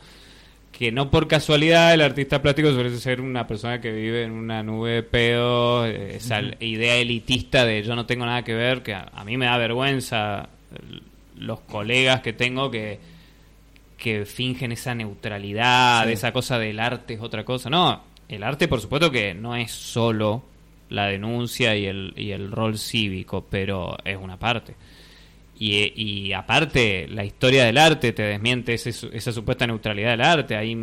Que no por casualidad el artista plástico suele ser una persona que vive en una nube de pedos, esa idea elitista de yo no tengo nada que ver, que a mí me da vergüenza los colegas que tengo que fingen esa neutralidad, esa cosa del arte es otra cosa. No, el arte por supuesto que no es solo la denuncia y el rol cívico, pero es una parte. Y aparte, la historia del arte te desmiente esa supuesta neutralidad del arte. Ahí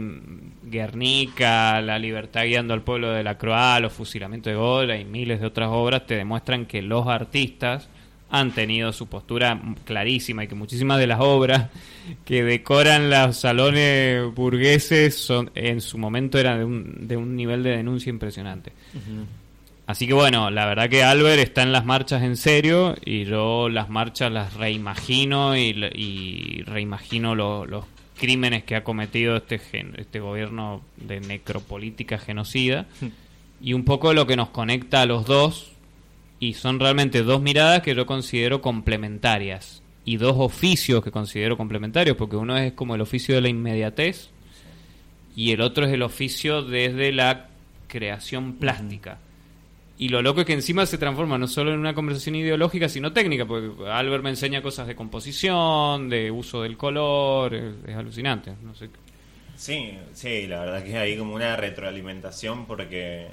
Guernica, La libertad guiando al pueblo de la Croix, Los fusilamientos de Gola y miles de otras obras te demuestran que los artistas han tenido su postura clarísima, y que muchísimas de las obras que decoran los salones burgueses en su momento eran de un nivel de denuncia impresionante. Así que bueno, la verdad que Albert está en las marchas en serio y yo las marchas las reimagino y reimagino los crímenes que ha cometido este gobierno de necropolítica genocida y un poco lo que nos conecta a los dos, y son realmente dos miradas que yo considero complementarias y dos oficios que considero complementarios, porque uno es como el oficio de la inmediatez y el otro es el oficio desde la creación plástica. Y lo loco es que encima se transforma no solo en una conversación ideológica, sino técnica, porque Albert me enseña cosas de composición, de uso del color, es alucinante. No sé. Sí, la verdad que hay como una retroalimentación, porque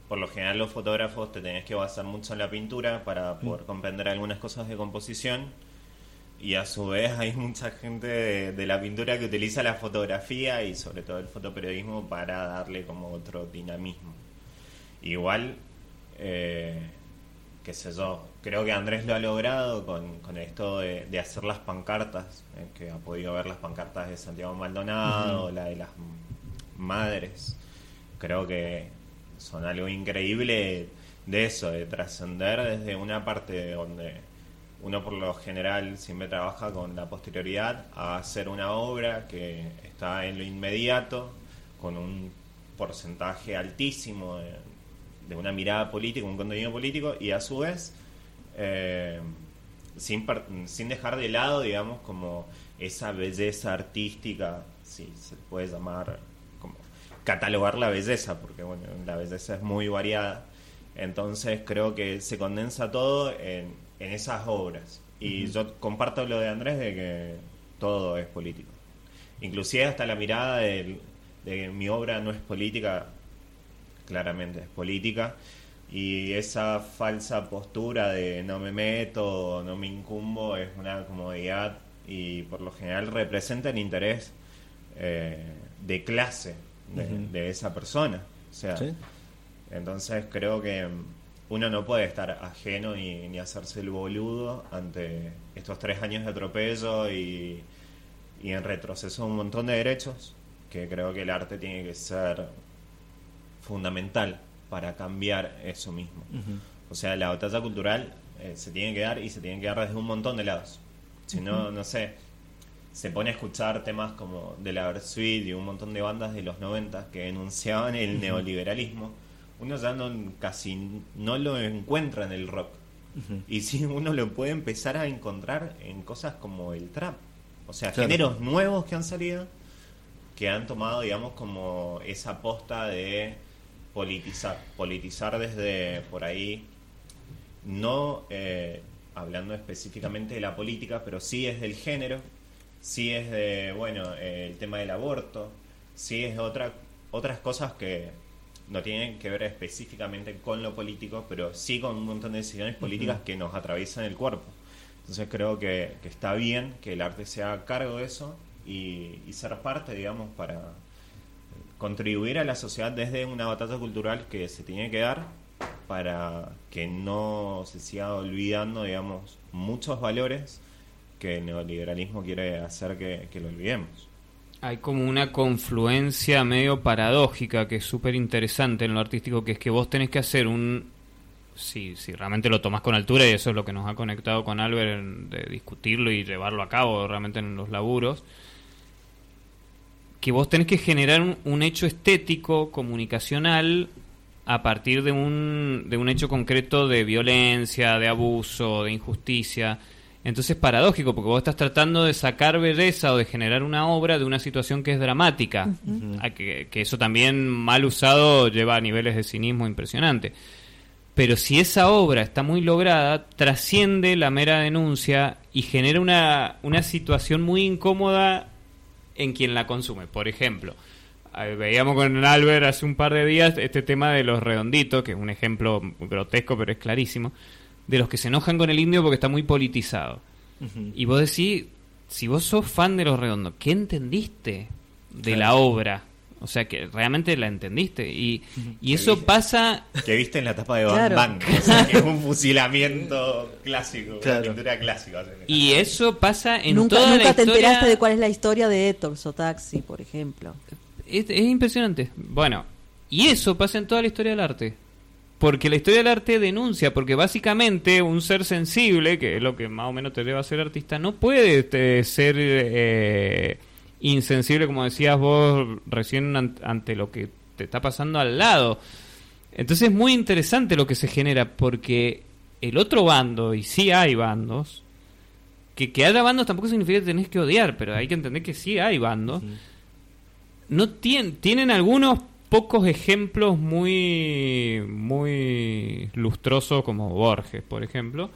por lo general los fotógrafos te tenés que basar mucho en la pintura para poder comprender algunas cosas de composición, y a su vez hay mucha gente de la pintura que utiliza la fotografía y sobre todo el fotoperiodismo para darle como otro dinamismo. Igual, qué sé yo, creo que Andrés lo ha logrado con esto de hacer las pancartas, que ha podido ver las pancartas de Santiago Maldonado, la de las madres. Creo que son algo increíble de eso, de trascender desde una parte donde uno por lo general siempre trabaja con la posterioridad a hacer una obra que está en lo inmediato, con un porcentaje altísimo de una mirada política, un contenido político, y a su vez sin dejar de lado, digamos, como esa belleza artística, si se puede llamar, como catalogar la belleza, porque bueno, la belleza es muy variada. Entonces creo que se condensa todo en esas obras, y yo comparto lo de Andrés de que todo es político, inclusive hasta la mirada de que mi obra no es política. Claramente es política, y esa falsa postura de no me meto, no me incumbo, es una comodidad, y por lo general representa el interés de clase de esa persona. O sea, ¿sí? Entonces creo que uno no puede estar ajeno ni hacerse el boludo ante estos 3 años de atropello y en retroceso un montón de derechos, que creo que el arte tiene que ser fundamental para cambiar eso mismo. O sea, la batalla cultural se tiene que dar, y se tiene que dar desde un montón de lados. Si no, no sé, se pone a escuchar temas como de la Versuit y un montón de bandas de los 90 que denunciaban el neoliberalismo. Uno ya casi no lo encuentra en el rock. Y sí, uno lo puede empezar a encontrar en cosas como el trap. O sea, claro, géneros nuevos que han salido, que han tomado, digamos, como esa posta de politizar desde por ahí, no hablando específicamente de la política, pero sí es del género, sí es de, bueno, el tema del aborto, sí es de otras cosas que no tienen que ver específicamente con lo político, pero sí con un montón de decisiones políticas que nos atraviesan el cuerpo. Entonces creo que está bien que el arte se haga cargo de eso y ser parte, digamos, para contribuir a la sociedad desde una batalla cultural que se tiene que dar para que no se siga olvidando, digamos, muchos valores que el neoliberalismo quiere hacer que lo olvidemos. Hay como una confluencia medio paradójica que es súper interesante en lo artístico, que es que vos tenés que hacer si realmente lo tomás con altura, y eso es lo que nos ha conectado con Albert, de discutirlo y llevarlo a cabo realmente en los laburos, que vos tenés que generar un hecho estético, comunicacional, a partir de un hecho concreto de violencia, de abuso, de injusticia. Entonces es paradójico, porque vos estás tratando de sacar belleza o de generar una obra de una situación que es dramática, que eso también mal usado lleva a niveles de cinismo impresionante. Pero si esa obra está muy lograda, trasciende la mera denuncia y genera una situación muy incómoda en quien la consume. Por ejemplo, veíamos con Albert hace un par de días este tema de los redonditos, que es un ejemplo grotesco pero es clarísimo, de los que se enojan con el indio porque está muy politizado. Y vos decís, si vos sos fan de los redondos, ¿qué entendiste de la obra? O sea, que realmente la entendiste. Y eso viste? Pasa... Que viste en la tapa de Bang Bang. O sea, que es un fusilamiento clásico, una pintura clásica. Y eso pasa en toda la historia. Nunca te enteraste de cuál es la historia de Héctor Sotaxi, por ejemplo. Es impresionante. Bueno, y eso pasa en toda la historia del arte. Porque la historia del arte denuncia, porque básicamente un ser sensible, que es lo que más o menos te debe hacer artista, no puede ser insensible, como decías vos recién, ante lo que te está pasando al lado. Entonces es muy interesante lo que se genera, porque el otro bando, y sí hay bandos, que haya bandos tampoco significa que tenés que odiar, pero hay que entender que sí hay bandos, no tienen algunos pocos ejemplos muy lustrosos, como Borges, por ejemplo,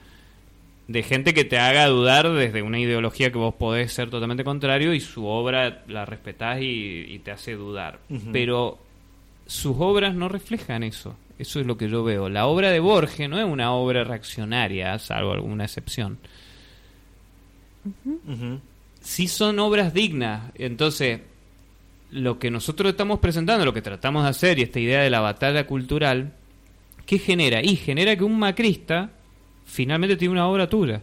de gente que te haga dudar desde una ideología que vos podés ser totalmente contrario y su obra la respetás y te hace dudar. Pero sus obras no reflejan eso. Eso es lo que yo veo. La obra de Borges no es una obra reaccionaria, salvo alguna excepción. Sí son obras dignas. Entonces, lo que nosotros estamos presentando, lo que tratamos de hacer, y esta idea de la batalla cultural, ¿qué genera? Y genera que un macrista finalmente tiene una obra tuya.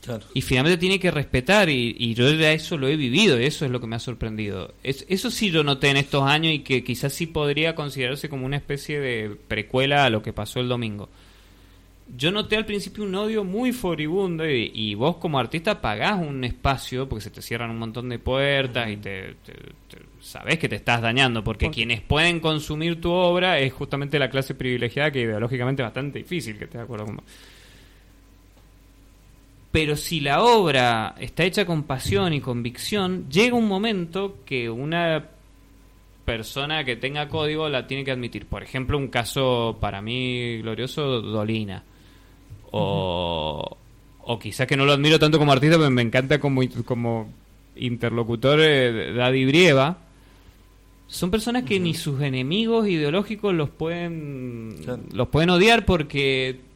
Claro. Y finalmente tiene que respetar, y yo ya eso lo he vivido, y eso es lo que me ha sorprendido. Eso sí yo noté en estos años, y que quizás sí podría considerarse como una especie de precuela a lo que pasó el domingo. Yo noté al principio un odio muy furibundo, y vos como artista pagás un espacio porque se te cierran un montón de puertas y te sabés que te estás dañando, porque quienes pueden consumir tu obra es justamente la clase privilegiada, que ideológicamente es bastante difícil que estés de acuerdo con vos. Pero si la obra está hecha con pasión y convicción, llega un momento que una persona que tenga código la tiene que admitir. Por ejemplo, un caso para mí glorioso, Dolina. O quizás que no lo admiro tanto como artista, pero me encanta como interlocutor, Daddy Brieva. Son personas que ni sus enemigos ideológicos los pueden odiar, porque...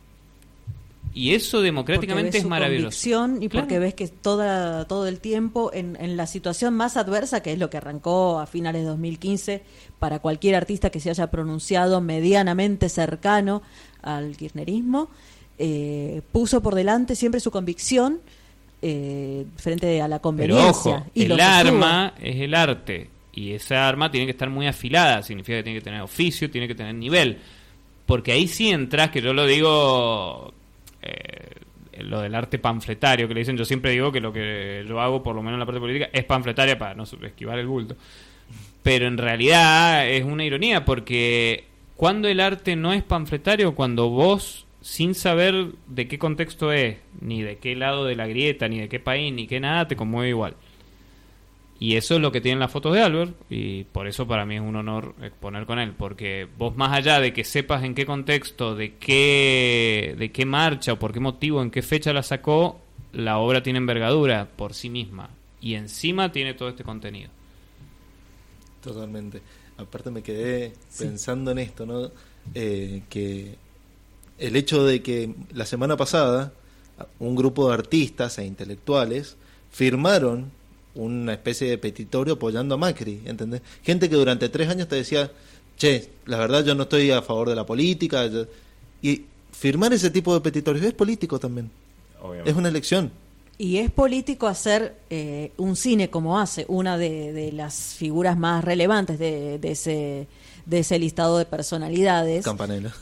Y eso democráticamente es maravilloso. Y porque ves que todo el tiempo en la situación más adversa, que es lo que arrancó a finales de 2015 para cualquier artista que se haya pronunciado medianamente cercano al kirchnerismo, puso por delante siempre su convicción frente a la conveniencia. Pero ojo, el arma es el arte, y esa arma tiene que estar muy afilada, significa que tiene que tener oficio, tiene que tener nivel, porque ahí sí entras, que yo lo digo... lo del arte panfletario que le dicen, yo siempre digo que lo que yo hago, por lo menos en la parte política, es panfletaria para no esquivar el bulto, pero en realidad es una ironía, porque cuando el arte no es panfletario, cuando vos, sin saber de qué contexto es, ni de qué lado de la grieta, ni de qué país, ni qué nada, te conmueve igual. Y eso es lo que tienen las fotos de Albert, y por eso para mí es un honor exponer con él, porque vos, más allá de que sepas en qué contexto, de qué marcha o por qué motivo, en qué fecha la sacó, la obra tiene envergadura por sí misma, y encima tiene todo este contenido. Totalmente. Aparte me quedé pensando en esto, ¿no? Que el hecho de que la semana pasada un grupo de artistas e intelectuales firmaron una especie de petitorio apoyando a Macri, ¿entendés? Gente que durante 3 años te decía, che, la verdad yo no estoy a favor de la política, y firmar ese tipo de petitorios es político también. Obviamente. Es una elección. Y es político hacer un cine como hace una de las figuras más relevantes de ese listado de personalidades. Campanella.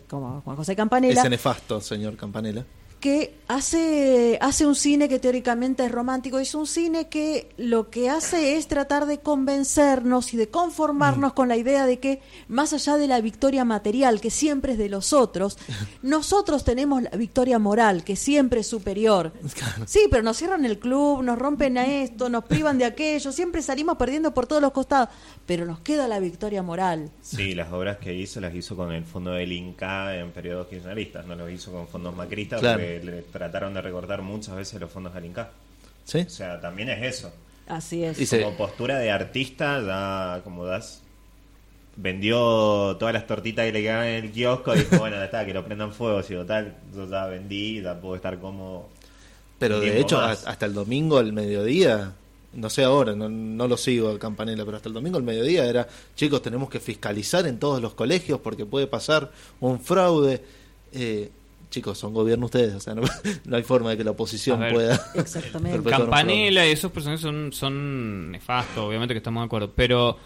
Como Juan José Campanella. Ese nefasto señor Campanella. Que hace un cine que teóricamente es romántico, es un cine que lo que hace es tratar de convencernos y de conformarnos con la idea de que, más allá de la victoria material, que siempre es de los otros, nosotros tenemos la victoria moral, que siempre es superior. Claro. Sí, pero nos cierran el club, nos rompen a esto, nos privan de aquello, siempre salimos perdiendo por todos los costados, pero nos queda la victoria moral. Sí, las obras que hizo las hizo con el fondo del Inca en periodos kirchneristas, no lo hizo con fondos macristas, claro. Porque le trataron de recortar muchas veces los fondos al Inca. ¿Sí? O sea, también es eso. Así es. Y como postura de artista, ya como vendió todas las tortitas que le quedaban en el kiosco y dijo, bueno, ya está, que lo prendan fuego, si total, yo ya vendí, ya puedo estar cómodo. Pero de hecho, hasta el domingo al mediodía, no sé ahora, no lo sigo a Campanella, pero hasta el domingo al mediodía era, chicos, tenemos que fiscalizar en todos los colegios porque puede pasar un fraude. Chicos, son gobierno ustedes, o sea, no hay forma de que la oposición pueda. Exactamente. Campanella y esos personajes son nefastos, obviamente que estamos de acuerdo, pero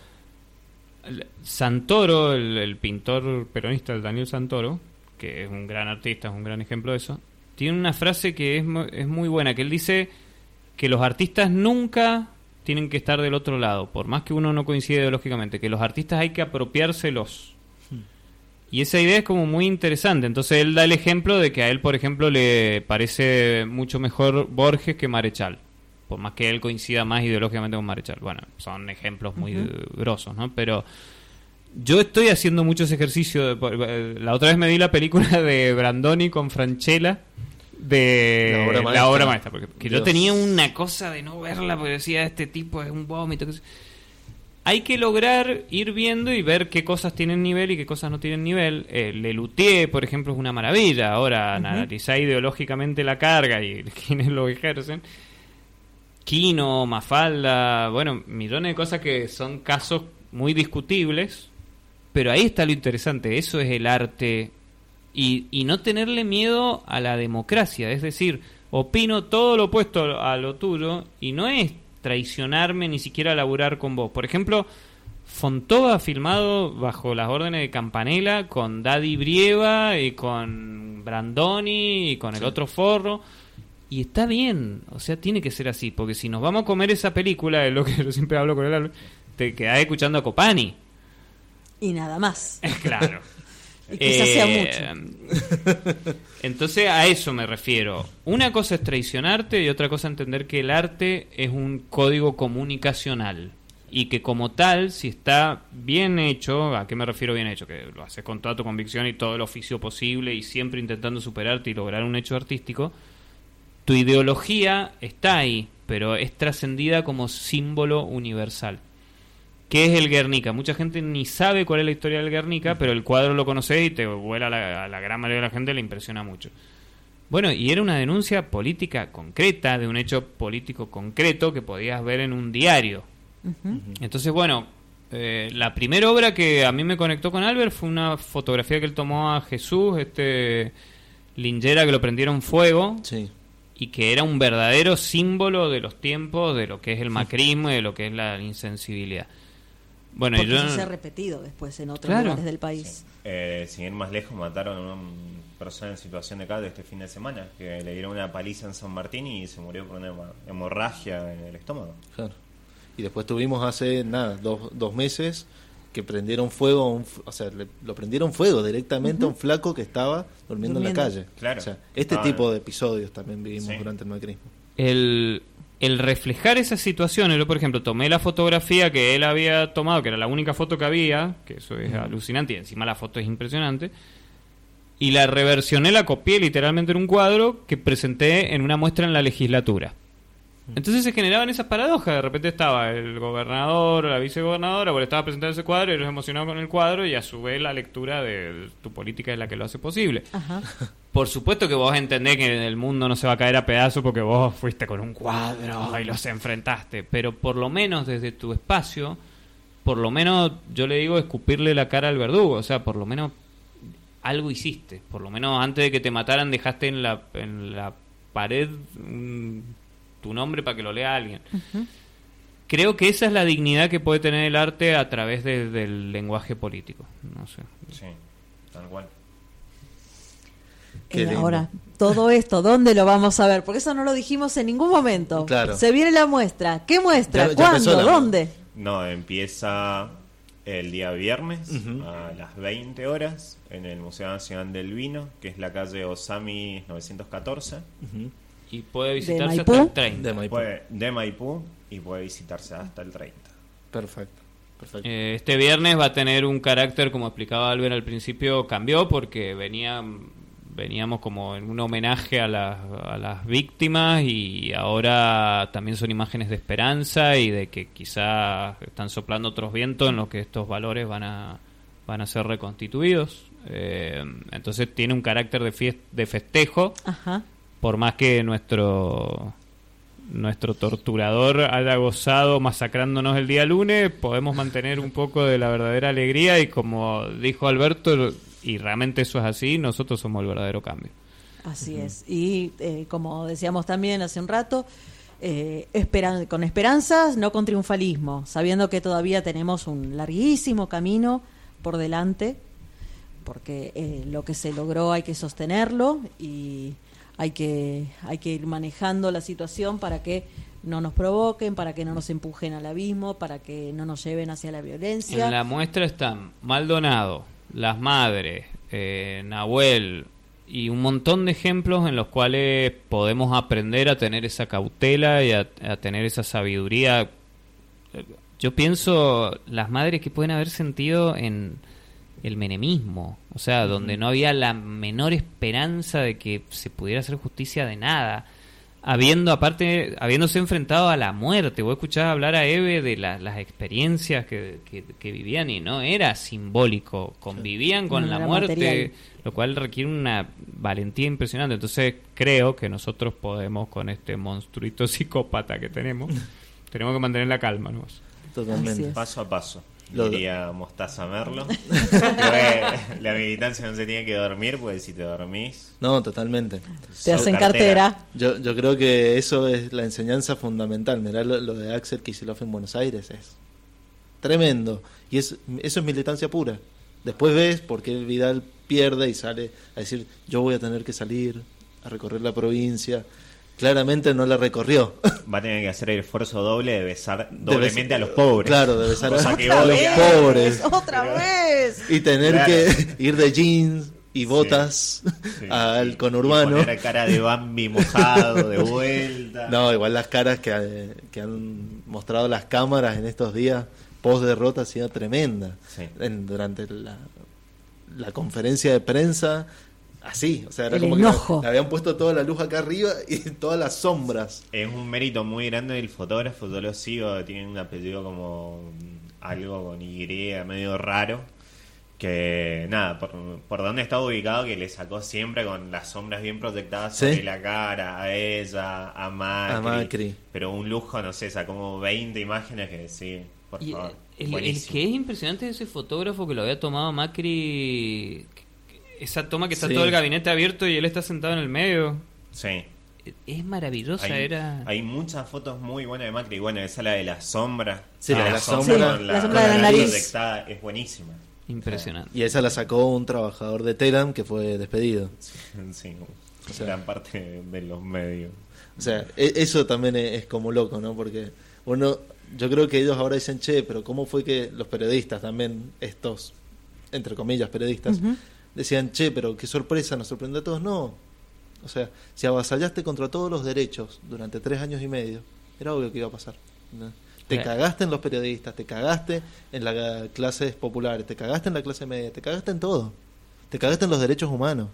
Santoro, el pintor peronista, el Daniel Santoro, que es un gran artista, es un gran ejemplo de eso, tiene una frase que es muy buena, que él dice que los artistas nunca tienen que estar del otro lado, por más que uno no coincide ideológicamente, que los artistas hay que apropiárselos. Y esa idea es como muy interesante. Entonces él da el ejemplo de que a él, por ejemplo, le parece mucho mejor Borges que Marechal, por más que él coincida más ideológicamente con Marechal. Bueno, son ejemplos muy grosos, ¿no? Pero yo estoy haciendo muchos ejercicios. La otra vez me vi la película de Brandoni con Francella, de la obra maestra, porque yo tenía una cosa de no verla porque decía, este tipo es un vómito. Hay que lograr ir viendo y ver qué cosas tienen nivel y qué cosas no tienen nivel. Lelutier, por ejemplo, es una maravilla. Ahora, analizar ideológicamente la carga y quienes lo ejercen. Quino, Mafalda, bueno, millones de cosas que son casos muy discutibles, pero ahí está lo interesante. Eso es el arte. Y no tenerle miedo a la democracia. Es decir, opino todo lo opuesto a lo tuyo y no es traicionarme ni siquiera laburar con vos. Por ejemplo, Fontova ha filmado bajo las órdenes de Campanella con Daddy Brieva y con Brandoni y con el otro forro, y está bien, o sea, tiene que ser así, porque si nos vamos a comer esa película, es lo que yo siempre hablo con él, te quedás escuchando a Copani y nada más. Claro. Y quizás sea mucho. Entonces a eso me refiero. Una cosa es traicionarte y otra cosa entender que el arte es un código comunicacional y que como tal, si está bien hecho, ¿a qué me refiero bien hecho? Que lo haces con toda tu convicción y todo el oficio posible y siempre intentando superarte y lograr un hecho artístico, tu ideología está ahí, pero es trascendida como símbolo universal. ¿Qué es el Guernica? Mucha gente ni sabe cuál es la historia del Guernica, pero el cuadro lo conoces y te vuela a la gran mayoría de la gente, le impresiona mucho. Bueno, y era una denuncia política concreta, de un hecho político concreto que podías ver en un diario. Entonces, bueno, la primera obra que a mí me conectó con Albert fue una fotografía que él tomó a Jesús, Lingera, que lo prendieron fuego. Sí. Y que era un verdadero símbolo de los tiempos, de lo que es el macrismo y de lo que es la insensibilidad. Bueno, porque eso se ha repetido después en otros lugares del país. Sí. Sin ir más lejos, mataron a una persona en situación de calle este fin de semana, que le dieron una paliza en San Martín y se murió por una hemorragia en el estómago. Claro. Y después tuvimos hace, dos meses que prendieron fuego, lo prendieron fuego directamente a un flaco que estaba durmiendo en la calle. Claro. O sea, tipo de episodios también vivimos durante el macrismo. El reflejar esas situaciones, yo por ejemplo tomé la fotografía que él había tomado, que era la única foto que había, que eso es alucinante y encima la foto es impresionante, y la reversioné, la copié literalmente en un cuadro que presenté en una muestra en la legislatura. Entonces se generaban esas paradojas. De repente estaba el gobernador o la vicegobernadora, porque estaba presentando ese cuadro y ellos emocionados con el cuadro, y a su vez la lectura de tu política es la que lo hace posible. Por supuesto que vos entendés que el mundo no se va a caer a pedazos porque vos fuiste con un cuadro y los enfrentaste, pero por lo menos desde tu espacio, por lo menos yo le digo escupirle la cara al verdugo, o sea, por lo menos algo hiciste, por lo menos antes de que te mataran dejaste en la pared tu nombre para que lo lea alguien. Creo que esa es la dignidad que puede tener el arte a través del lenguaje político. No sé. Sí, tal cual. Ahora, todo esto, ¿dónde lo vamos a ver? Porque eso no lo dijimos en ningún momento. Claro. Se viene la muestra. ¿Qué muestra? ¿Cuándo? ¿Dónde? No, empieza el día viernes a las 20 horas en el Museo Nacional del Vino, que es la calle Osami 914. Y puede visitarse hasta el 30. De Maipú, y puede visitarse hasta el 30. Perfecto. Este viernes va a tener un carácter, como explicaba Albert al principio, cambió porque veníamos como en un homenaje a las víctimas, y ahora también son imágenes de esperanza y de que quizás están soplando otros vientos en los que estos valores van a ser reconstituidos. Entonces tiene un carácter de festejo. Por más que nuestro torturador haya gozado masacrándonos el día lunes, podemos mantener un poco de la verdadera alegría, y como dijo Alberto, y realmente eso es así, nosotros somos el verdadero cambio. Así es. Y como decíamos también hace un rato, con esperanzas, no con triunfalismo, sabiendo que todavía tenemos un larguísimo camino por delante, porque lo que se logró hay que sostenerlo y hay que ir manejando la situación para que no nos provoquen, para que no nos empujen al abismo, para que no nos lleven hacia la violencia. En la muestra están Maldonado, Las Madres, Nahuel y un montón de ejemplos en los cuales podemos aprender a tener esa cautela y a tener esa sabiduría. Yo pienso Las Madres que pueden haber sentido en el menemismo, o sea, donde no había la menor esperanza de que se pudiera hacer justicia de nada, habiéndose enfrentado a la muerte. Vos escuchabas hablar a Eve de las experiencias que vivían y no era simbólico, convivían con la muerte, material, lo cual requiere una valentía impresionante. Entonces creo que nosotros podemos, con este monstruito psicópata que tenemos que mantener la calma, ¿no? Totalmente. Paso a paso. Diría Mostaza Merlo. La militancia no se tiene que dormir, porque si te dormís... No, totalmente. Te hacen cartera. Yo creo que eso es la enseñanza fundamental. Mirá lo de Axel Kicillof en Buenos Aires, es tremendo. Y eso es militancia pura. Después ves por qué Vidal pierde y sale a decir, yo voy a tener que salir a recorrer la provincia. Claramente no la recorrió. Va a tener que hacer el esfuerzo doble de besar doblemente a los pobres. Claro, de besar a los pobres. ¡Otra vez! Y tener que ir de jeans y botas al conurbano. Y poner cara de Bambi mojado de vuelta. No, igual las caras que han mostrado las cámaras en estos días post derrota ha sido tremenda. Sí. Durante la conferencia de prensa... Así, o sea, era como enojo. Que le habían puesto toda la luz acá arriba y todas las sombras. Es un mérito muy grande del fotógrafo, yo lo sigo, tiene un apellido como algo con Y, medio raro, que nada, por donde estaba ubicado, que le sacó siempre con las sombras bien proyectadas sobre la cara, a ella, a Macri. Pero un lujo, no sé, sacó como 20 imágenes que sí, por favor. El que es impresionante es ese fotógrafo que lo había tomado Macri... Esa toma que está todo el gabinete abierto y él está sentado en el medio. Sí. Es maravillosa. Hay muchas fotos muy buenas de Macri. Bueno, esa la de la sombra. Sí, la sombra. La sombra de la nariz. Es buenísima. Impresionante. Y esa la sacó un trabajador de Telam que fue despedido. Sí, o sea, gran parte de los medios. O sea, eso también es como loco, ¿no? Porque yo creo que ellos ahora dicen, pero ¿cómo fue que los periodistas también, estos, entre comillas, periodistas... Decían, pero qué sorpresa, nos sorprendió a todos. No, o sea, si avasallaste contra todos los derechos durante 3 años y medio, era obvio que iba a pasar, ¿no? Te cagaste en los periodistas, te cagaste en las clases populares, te cagaste en la clase media, te cagaste en todo, te cagaste en los derechos humanos.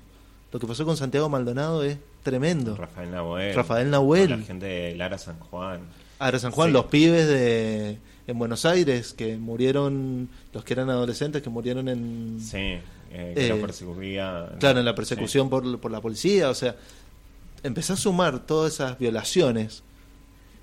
Lo que pasó con Santiago Maldonado es tremendo. Rafael Nahuel. La gente de Lara San Juan. Los pibes en Buenos Aires que murieron, los que eran adolescentes que murieron en... Sí. Que lo perseguía. Claro, en la persecución por la policía. O sea, empezó a sumar todas esas violaciones.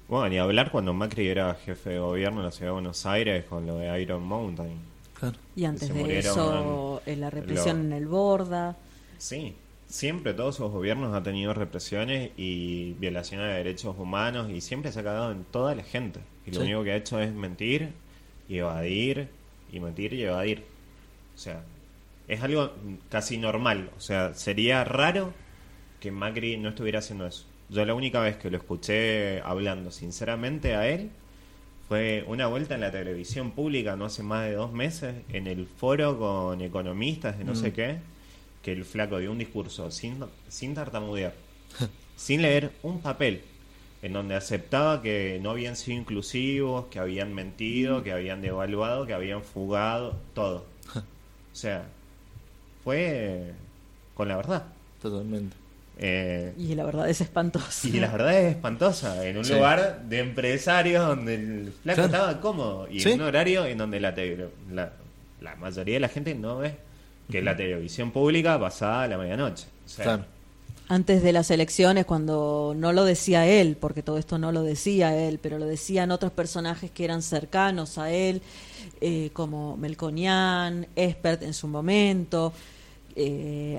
Bueno, ni hablar cuando Macri era jefe de gobierno en la ciudad de Buenos Aires con lo de Iron Mountain. Claro. Y antes de eso, la represión en el Borda. Sí, siempre todos sus gobiernos han tenido represiones y violaciones de derechos humanos y siempre se ha cagado en toda la gente. Y lo único que ha hecho es mentir y evadir y mentir y evadir. O sea... Es algo casi normal, o sea, sería raro que Macri no estuviera haciendo eso. Yo la única vez que lo escuché hablando sinceramente a él fue una vuelta en la televisión pública, no hace más de 2 meses, en el foro con economistas de no sé qué, que el flaco dio un discurso sin tartamudear, sin leer un papel, en donde aceptaba que no habían sido inclusivos, que habían mentido, que habían devaluado, que habían fugado, todo. O sea... fue con la verdad. Totalmente. Y la verdad es espantosa. Y la verdad es espantosa. En un lugar de empresarios donde el flaco estaba cómodo. Y en un horario en donde la mayoría de la gente no ve que la televisión pública pasaba a la medianoche. O sea, antes de las elecciones, cuando no lo decía él, porque todo esto no lo decía él, pero lo decían otros personajes que eran cercanos a él, como Melconian, Espert en su momento...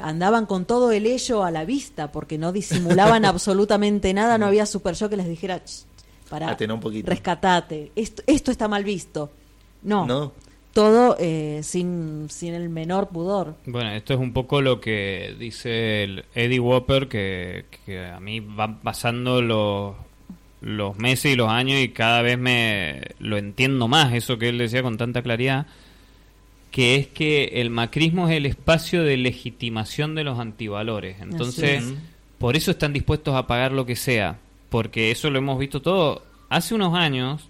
andaban con todo el ello a la vista porque no disimulaban absolutamente nada, no había Super Show que les dijera para un poquito. Rescatate, esto está mal visto. No. Todo sin el menor pudor. Bueno, esto es un poco lo que dice el Eddie Whopper, que a mí van pasando los meses y los años y cada vez me lo entiendo más, eso que él decía con tanta claridad, que es que el macrismo es el espacio de legitimación de los antivalores. Entonces, por eso están dispuestos a pagar lo que sea, porque eso lo hemos visto todo. Hace unos años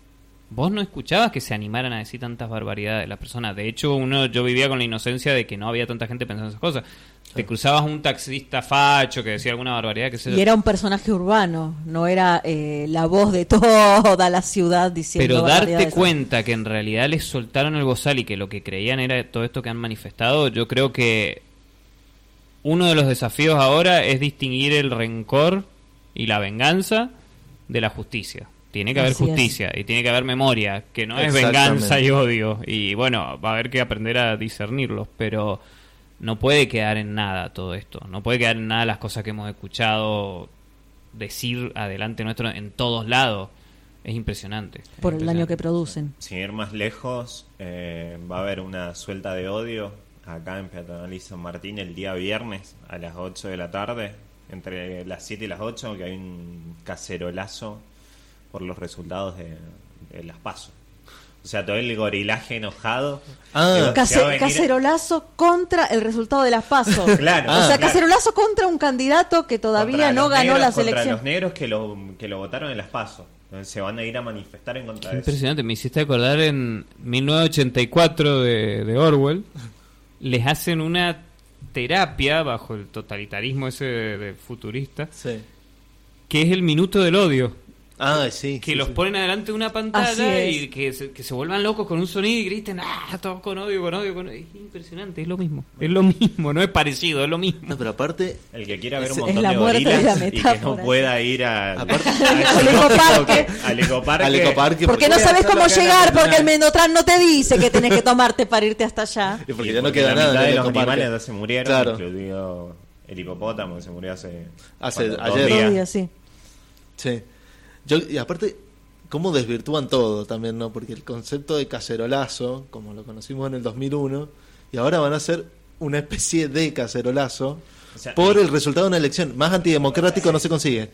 vos no escuchabas que se animaran a decir tantas barbaridades las personas. De hecho, yo vivía con la inocencia de que no había tanta gente pensando esas cosas. Te cruzabas un taxista facho que decía alguna barbaridad. Y era un personaje urbano, no era la voz de toda la ciudad diciendo barbaridades. Pero darte cuenta que en realidad les soltaron el bozal y que lo que creían era todo esto que han manifestado, yo creo que uno de los desafíos ahora es distinguir el rencor y la venganza de la justicia. Tiene que haber justicia y tiene que haber memoria, que no es venganza y odio. Y bueno, va a haber que aprender a discernirlos, pero no puede quedar en nada todo esto. No puede quedar en nada las cosas que hemos escuchado decir adelante nuestro en todos lados. Es impresionante. Por el daño que producen. Sin ir más lejos, va a haber una suelta de odio acá en Peatonal y San Martín el día viernes a las 8 de la tarde, entre las 7 y las 8, que hay un cacerolazo por los resultados de las PASO. O sea, todo el gorilaje enojado. Cacerolazo contra el resultado de las PASO. Claro. O sea, cacerolazo contra un candidato que todavía no ganó las elecciones. Contra los negros que lo votaron en las PASO. Entonces se van a ir a manifestar en contra de eso. Impresionante. Me hiciste acordar en 1984 de Orwell. Les hacen una terapia bajo el totalitarismo ese de futurista. Sí. Que es el minuto del odio. Sí. Que los ponen adelante de una pantalla y que se vuelvan locos con un sonido y griten, todos con odio, con odio, con odio. Es impresionante, es lo mismo. Es lo mismo, no es parecido, es lo mismo. No, pero aparte... El que quiera ver un montón de gorilas y que no pueda ir al ecoparque. Porque no sabes cómo llegar, porque el Mendotran no te dice que tenés que tomarte para irte hasta allá. Y porque ya no queda nada de los animales ya se murieron, incluido el hipopótamo que se murió hace ayer. 2 días, sí. Sí. Y aparte, cómo desvirtúan todo también, ¿no? Porque el concepto de cacerolazo, como lo conocimos en el 2001, y ahora van a ser una especie de cacerolazo por el resultado de una elección. Más antidemocrático no se consigue.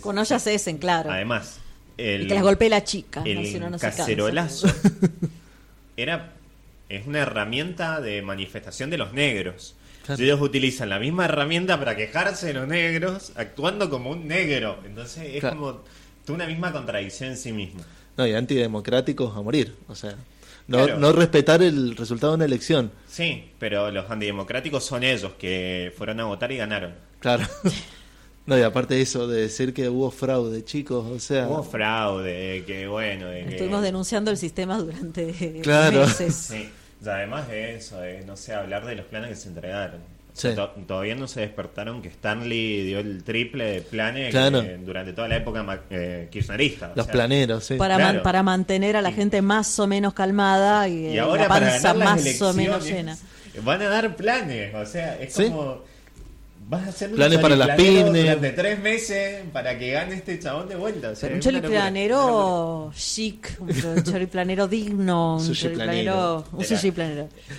Con ollas cesen, claro. Además, y que las golpee la chica. El cacerolazo es una herramienta de manifestación de los negros. Claro. Ellos utilizan la misma herramienta para quejarse de los negros, actuando como un negro. Entonces es como una misma contradicción en sí mismo. No, y antidemocráticos a morir. O sea, no respetar el resultado de una elección. Sí, pero los antidemocráticos son ellos que fueron a votar y ganaron. Claro. No, y aparte de eso, de decir que hubo fraude, chicos, o sea... Hubo fraude, que bueno... Estuvimos denunciando el sistema durante meses. Sí. Y además de eso, no sé, hablar de los planes que se entregaron. Sí. Todavía no se despertaron que Stanley dio el triple de planes durante toda la época kirchnerista. Los planeros, sí. Para mantener a la gente más o menos calmada y ahora la panza más o menos llena. Van a dar planes, o sea, es como... Vas a hacer planes para las pymes durante 3 meses para que gane este chabón de vuelta. O sea, un choriplanero chic, un choriplanero digno, un sushi planero.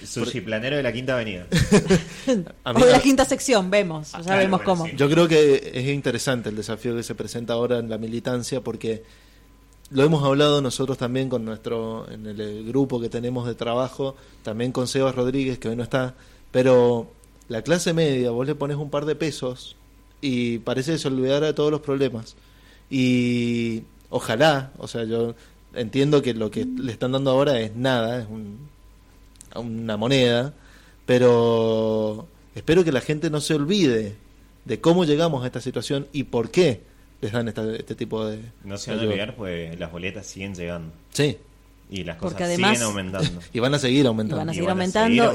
Sushi planero de la Quinta Avenida. O de la quinta sección, vemos, ya vemos cómo. Sí. Yo creo que es interesante el desafío que se presenta ahora en la militancia, porque lo hemos hablado nosotros también con en el grupo que tenemos de trabajo, también con Sebas Rodríguez, que hoy no está, pero... La clase media, vos le pones un par de pesos y parece que se olvidara de todos los problemas. Y ojalá, o sea, yo entiendo que lo que le están dando ahora es nada, es una moneda, pero espero que la gente no se olvide de cómo llegamos a esta situación y por qué les dan este tipo de... No se van a olvidar, pues las boletas siguen llegando. Sí. Y las cosas además, siguen aumentando. Y van a seguir aumentando.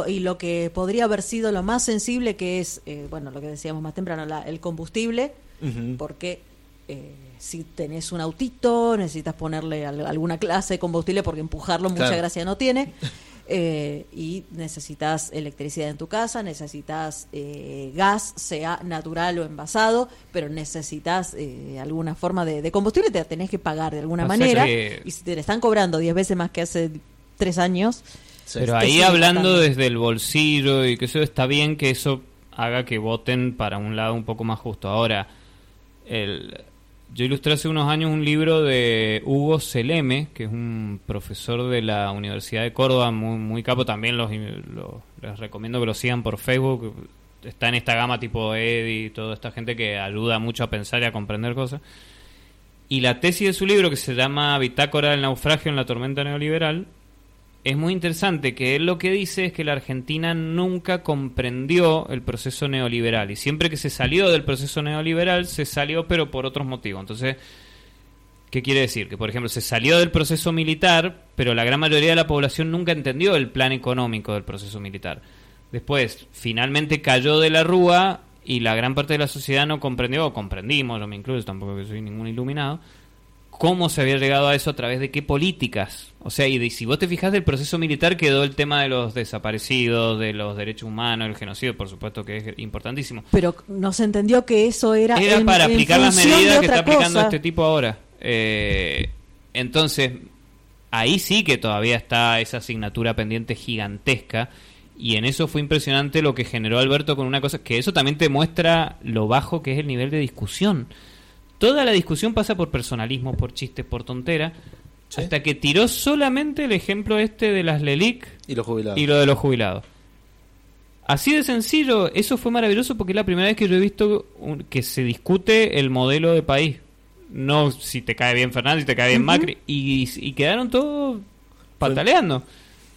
Y lo que podría haber sido lo más sensible, que es, lo que decíamos más temprano, el combustible, porque si tenés un autito, necesitas ponerle alguna clase de combustible, porque empujarlo mucha gracia no tiene. y necesitas electricidad en tu casa, necesitas gas, sea natural o envasado, pero necesitas alguna forma de combustible, te tenés que pagar de alguna manera, y si te le están cobrando 10 veces más que hace 3 años... Pero ahí hablando desde el bolsillo y que eso está bien que eso haga que voten para un lado un poco más justo. Ahora, yo ilustré hace unos años un libro de Hugo Seleme, que es un profesor de la Universidad de Córdoba, muy, muy capo. También les recomiendo que lo sigan por Facebook. Está en esta gama tipo Eddie y toda esta gente que ayuda mucho a pensar y a comprender cosas. Y la tesis de su libro, que se llama Bitácora del naufragio en la tormenta neoliberal, es muy interesante, que él lo que dice es que la Argentina nunca comprendió el proceso neoliberal, y siempre que se salió del proceso neoliberal se salió pero por otros motivos. Entonces, ¿qué quiere decir? Que por ejemplo se salió del proceso militar, pero la gran mayoría de la población nunca entendió el plan económico del proceso militar. Después finalmente cayó de la rúa y la gran parte de la sociedad no comprendió, o comprendimos, yo me incluyo, tampoco que soy ningún iluminado, cómo se había llegado a eso, a través de qué políticas. O sea, y si vos te fijas, del proceso militar quedó el tema de los desaparecidos, de los derechos humanos, el genocidio, por supuesto que es importantísimo. Pero no se entendió que eso era para aplicar las medidas que está aplicando este tipo ahora. Entonces, ahí sí que todavía está esa asignatura pendiente gigantesca, y en eso fue impresionante lo que generó Alberto con una cosa, que eso también te muestra lo bajo que es el nivel de discusión. Toda la discusión pasa por personalismo, por chistes, por tontera, ¿sí? Hasta que tiró solamente el ejemplo de las LELIC y los jubilados. Y lo de los jubilados. Así de sencillo, eso fue maravilloso porque es la primera vez que yo he visto que se discute el modelo de país. No si te cae bien Fernández, si te cae bien Macri, y quedaron todos pataleando.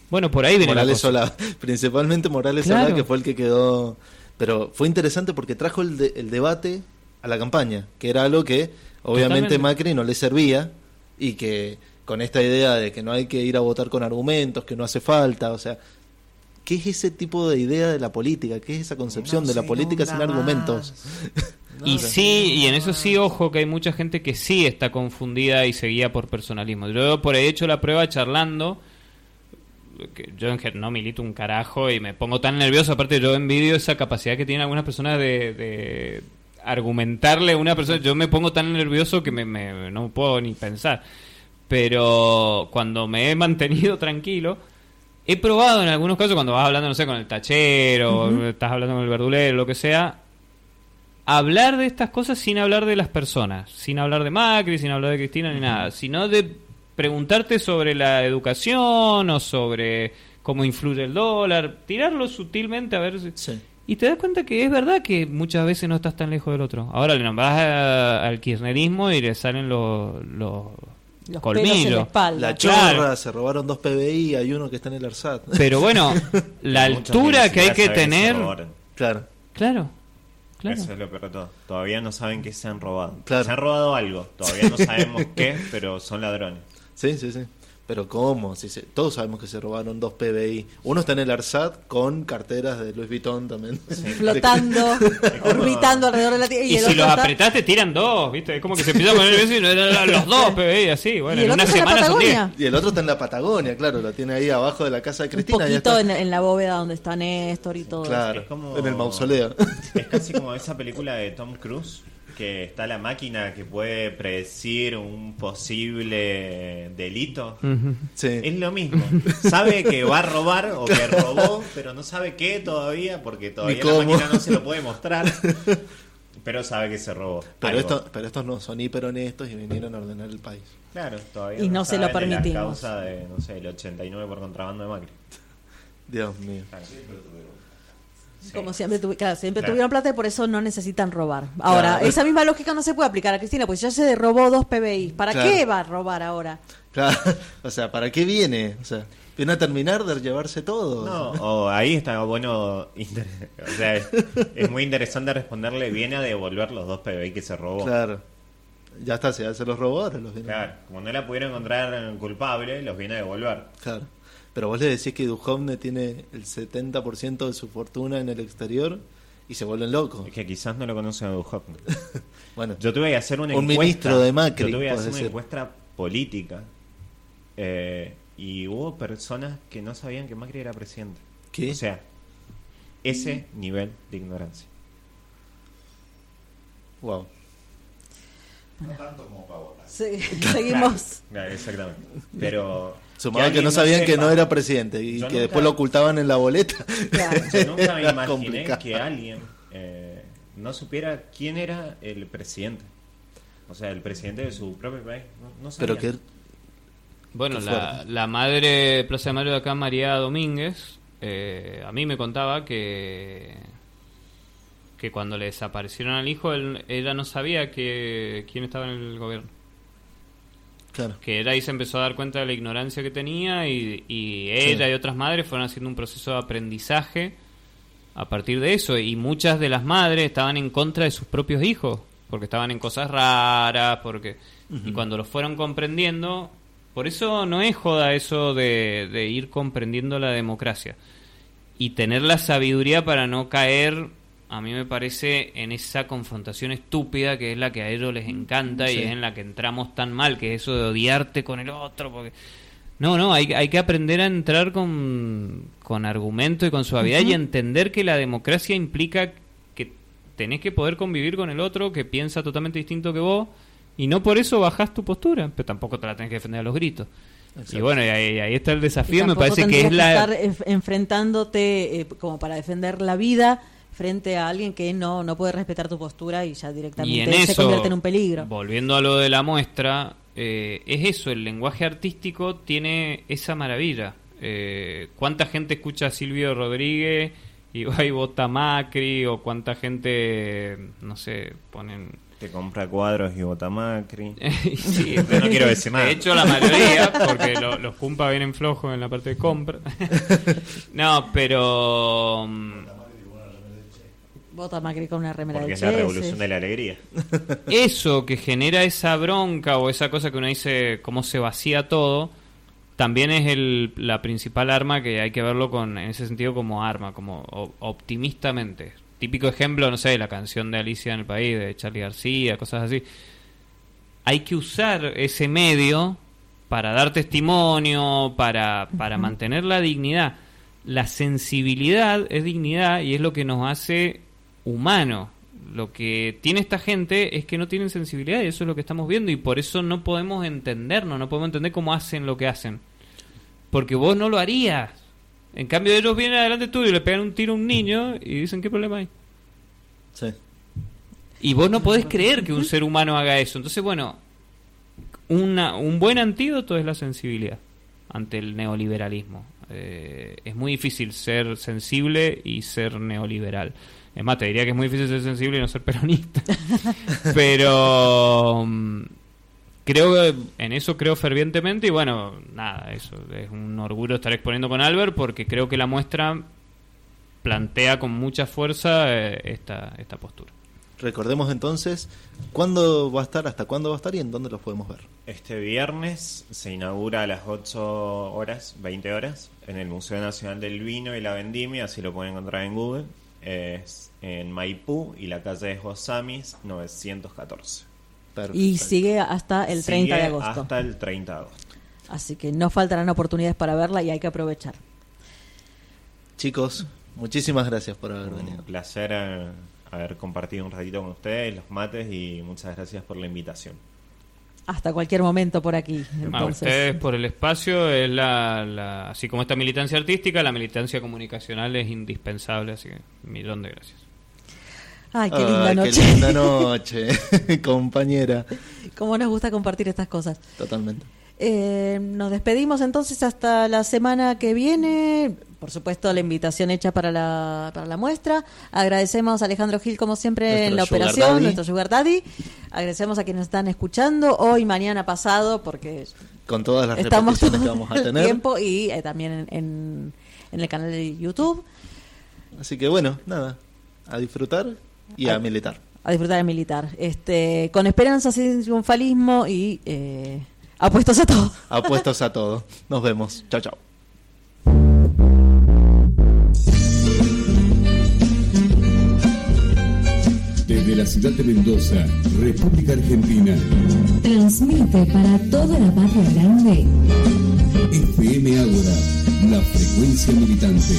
Bueno, por ahí viene Morales Solá, principalmente Morales Solá, que fue el que quedó. Pero fue interesante porque trajo el debate a la campaña, que era algo que obviamente Macri no le servía, y que con esta idea de que no hay que ir a votar con argumentos, que no hace falta, o sea, ¿qué es ese tipo de idea de la política? ¿Qué es esa concepción de la política sin argumentos? Y sí, y en eso sí, ojo, que hay mucha gente que sí está confundida y se guía por personalismo. Yo por ahí he hecho la prueba charlando, que yo no milito un carajo y me pongo tan nervioso, aparte yo envidio esa capacidad que tienen algunas personas de argumentarle a una persona. Yo me pongo tan nervioso que no puedo ni pensar, pero cuando me he mantenido tranquilo, he probado en algunos casos, cuando vas hablando, no sé, con el tachero, estás hablando con el verdulero, lo que sea, hablar de estas cosas sin hablar de las personas, sin hablar de Macri, sin hablar de Cristina ni nada, sino de preguntarte sobre la educación o sobre cómo influye el dólar, tirarlo sutilmente a ver si... Sí. Y te das cuenta que es verdad que muchas veces no estás tan lejos del otro. Ahora le nombras al kirchnerismo y le salen los colmillos. La chorra, se robaron 2 PBI, hay uno que está en el ARSAT. Pero bueno, la altura que hay que tener... Claro. Eso es lo peor de todo. Todavía no saben que se han robado. Claro. Se han robado algo. Todavía no sabemos qué, pero son ladrones. Sí. Pero ¿cómo? Todos sabemos que se robaron 2 PBI. Uno está en el ARSAT con carteras de Louis Vuitton también. Sí. Flotando, orbitando alrededor de la Tierra. Y si los apretás te tiran 2, ¿viste? Es como que se empieza a poner el beso y no eran los 2 PBI, así. Bueno, en una semana son 10. Y el otro está en la Patagonia, claro. Lo tiene ahí abajo de la casa de Cristina. Un poquito en la bóveda donde está Néstor y todo. Claro, es como, en el mausoleo. Es casi como esa película de Tom Cruise, que está la máquina que puede predecir un posible delito. Sí. Es lo mismo. Sabe que va a robar o que robó, pero no sabe qué todavía, porque todavía la máquina no se lo puede mostrar. Pero sabe que se robó. Pero estos no son hiper honestos y vinieron a ordenar el país. Claro, todavía y no se lo permitimos. La causa de, no sé, el 89 por contrabando de Macri. Dios mío. Claro. Como siempre, tuvieron plata y por eso no necesitan robar. Ahora, esa misma lógica no se puede aplicar a Cristina, pues ya se robó 2 PBI. ¿Para qué va a robar ahora? Claro, o sea, ¿para qué viene? O sea, ¿viene a terminar de llevarse todo? No, ahí está bueno. O sea, es muy interesante responderle, viene a devolver los 2 PBI que se robó. Claro. Ya está, se los robó, ahora los viene. Claro, como no la pudieron encontrar culpable, los viene a devolver. Claro. Pero vos le decís que Duhovne tiene el 70% de su fortuna en el exterior y se vuelven locos. Es que quizás no lo conocen a Duhovne. Bueno, yo te voy a hacer una encuesta. Un ministro de Macri. Yo te voy a hacer una encuesta política. y hubo personas que no sabían que Macri era presidente. ¿Qué? O sea, ese nivel de ignorancia. Wow. No tanto como para votar. Sí, seguimos. Claro, exactamente. Pero sumaba que no sabían que no era presidente y que después lo ocultaban en la boleta. Claro. Yo nunca me imaginé complicado. que alguien no supiera quién era el presidente. O sea, el presidente de su propio país. No sabía. Pero que Bueno, Qué fuerte. la madre, Plaza de Mayo de acá, María Domínguez, a mí me contaba que cuando le desaparecieron al hijo, ella no sabía quién estaba en el gobierno. claro. Que ella ahí se empezó a dar cuenta de la ignorancia que tenía y ella y otras madres fueron haciendo un proceso de aprendizaje a partir de eso. Y muchas de las madres estaban en contra de sus propios hijos, porque estaban en cosas raras, y cuando lo fueron comprendiendo... Por eso no es joda eso de ir comprendiendo la democracia. Y tener la sabiduría para no caer, a mí me parece, en esa confrontación estúpida que es la que a ellos les encanta y es en la que entramos tan mal, que es eso de odiarte con el otro. Porque no, hay que aprender a entrar con argumento y con suavidad y entender que la democracia implica que tenés que poder convivir con el otro que piensa totalmente distinto que vos. Y no por eso bajás tu postura, pero tampoco te la tenés que defender a los gritos. Exacto. Y bueno, y ahí está el desafío, me Tampoco parece que es tendrías la... estar enfrentándote como para defender la vida frente a alguien que no puede respetar tu postura y ya Y en directamente se eso, convierte en un peligro. volviendo a lo de la muestra, es eso, el lenguaje artístico tiene esa maravilla. ¿Cuánta gente escucha a Silvio Rodríguez y va y vota Macri? O cuánta gente, no sé, ponen... Te compra cuadros y vota Macri. Sí, No quiero decir nada. De hecho, la mayoría, porque los cumpas vienen flojos en la parte de compra. No, pero... Vota Macri con una remera Porque de es la Che, revolución sí. de la alegría. Eso que genera esa bronca o esa cosa que uno dice, cómo se vacía todo, también es la principal arma que hay que verlo en ese sentido como arma, como optimistamente. Típico ejemplo, no sé, la canción de Alicia en el País, de Charly García, cosas así. Hay que usar ese medio para dar testimonio, para mantener la dignidad. La sensibilidad es dignidad y es lo que nos hace humanos. Lo que tiene esta gente es que no tienen sensibilidad y eso es lo que estamos viendo y por eso no podemos entendernos, no podemos entender cómo hacen lo que hacen. Porque vos no lo harías. En cambio ellos vienen adelante tuyo y le pegan un tiro a un niño y dicen, ¿qué problema hay? Sí. Y vos no podés creer que un ser humano haga eso. Entonces, bueno, un buen antídoto es la sensibilidad ante el neoliberalismo. Es muy difícil ser sensible y ser neoliberal. Es más, te diría que es muy difícil ser sensible y no ser peronista. Pero creo que en eso creo fervientemente y bueno, nada, eso es un orgullo estar exponiendo con Albert porque creo que la muestra plantea con mucha fuerza esta postura. Recordemos entonces cuándo va a estar, hasta cuándo va a estar y en dónde los podemos ver. Este viernes se inaugura a las 20 horas, en el Museo Nacional del Vino y la Vendimia, así lo pueden encontrar en Google. Es en Maipú y la calle de Josamis 914. Perfecto. Y sigue hasta el 30 de Sigue agosto. hasta el 30 de agosto. Así que no faltarán oportunidades para verla y hay que aprovechar. Chicos, muchísimas gracias por haber Un venido. placer haber compartido un ratito con ustedes, los mates, y muchas gracias por la invitación. Hasta cualquier momento por aquí. A Entonces, ustedes por el espacio, es así como esta militancia artística, la militancia comunicacional es indispensable, así que un millón de gracias. Ay, qué linda noche. Qué linda noche, compañera. Cómo nos gusta compartir estas cosas. Totalmente. Nos despedimos entonces hasta la semana que viene. Por supuesto, la invitación hecha para la muestra. Agradecemos a Alejandro Gil, como siempre, en la Sugar operación, Daddy. nuestro Sugar Daddy. Agradecemos a quienes nos están escuchando hoy, mañana, pasado, porque Con todas las estamos repeticiones todo que vamos a el tener. tiempo y también en el canal de YouTube. Así que bueno, nada, a disfrutar y a militar. A disfrutar de militar. Con esperanza, sin triunfalismo y apuestos a todo. Apuestos a todo. Nos vemos. Chao, chao. Desde la ciudad de Mendoza, República Argentina. transmite para toda la Patria Grande. FM Ágora, la frecuencia militante.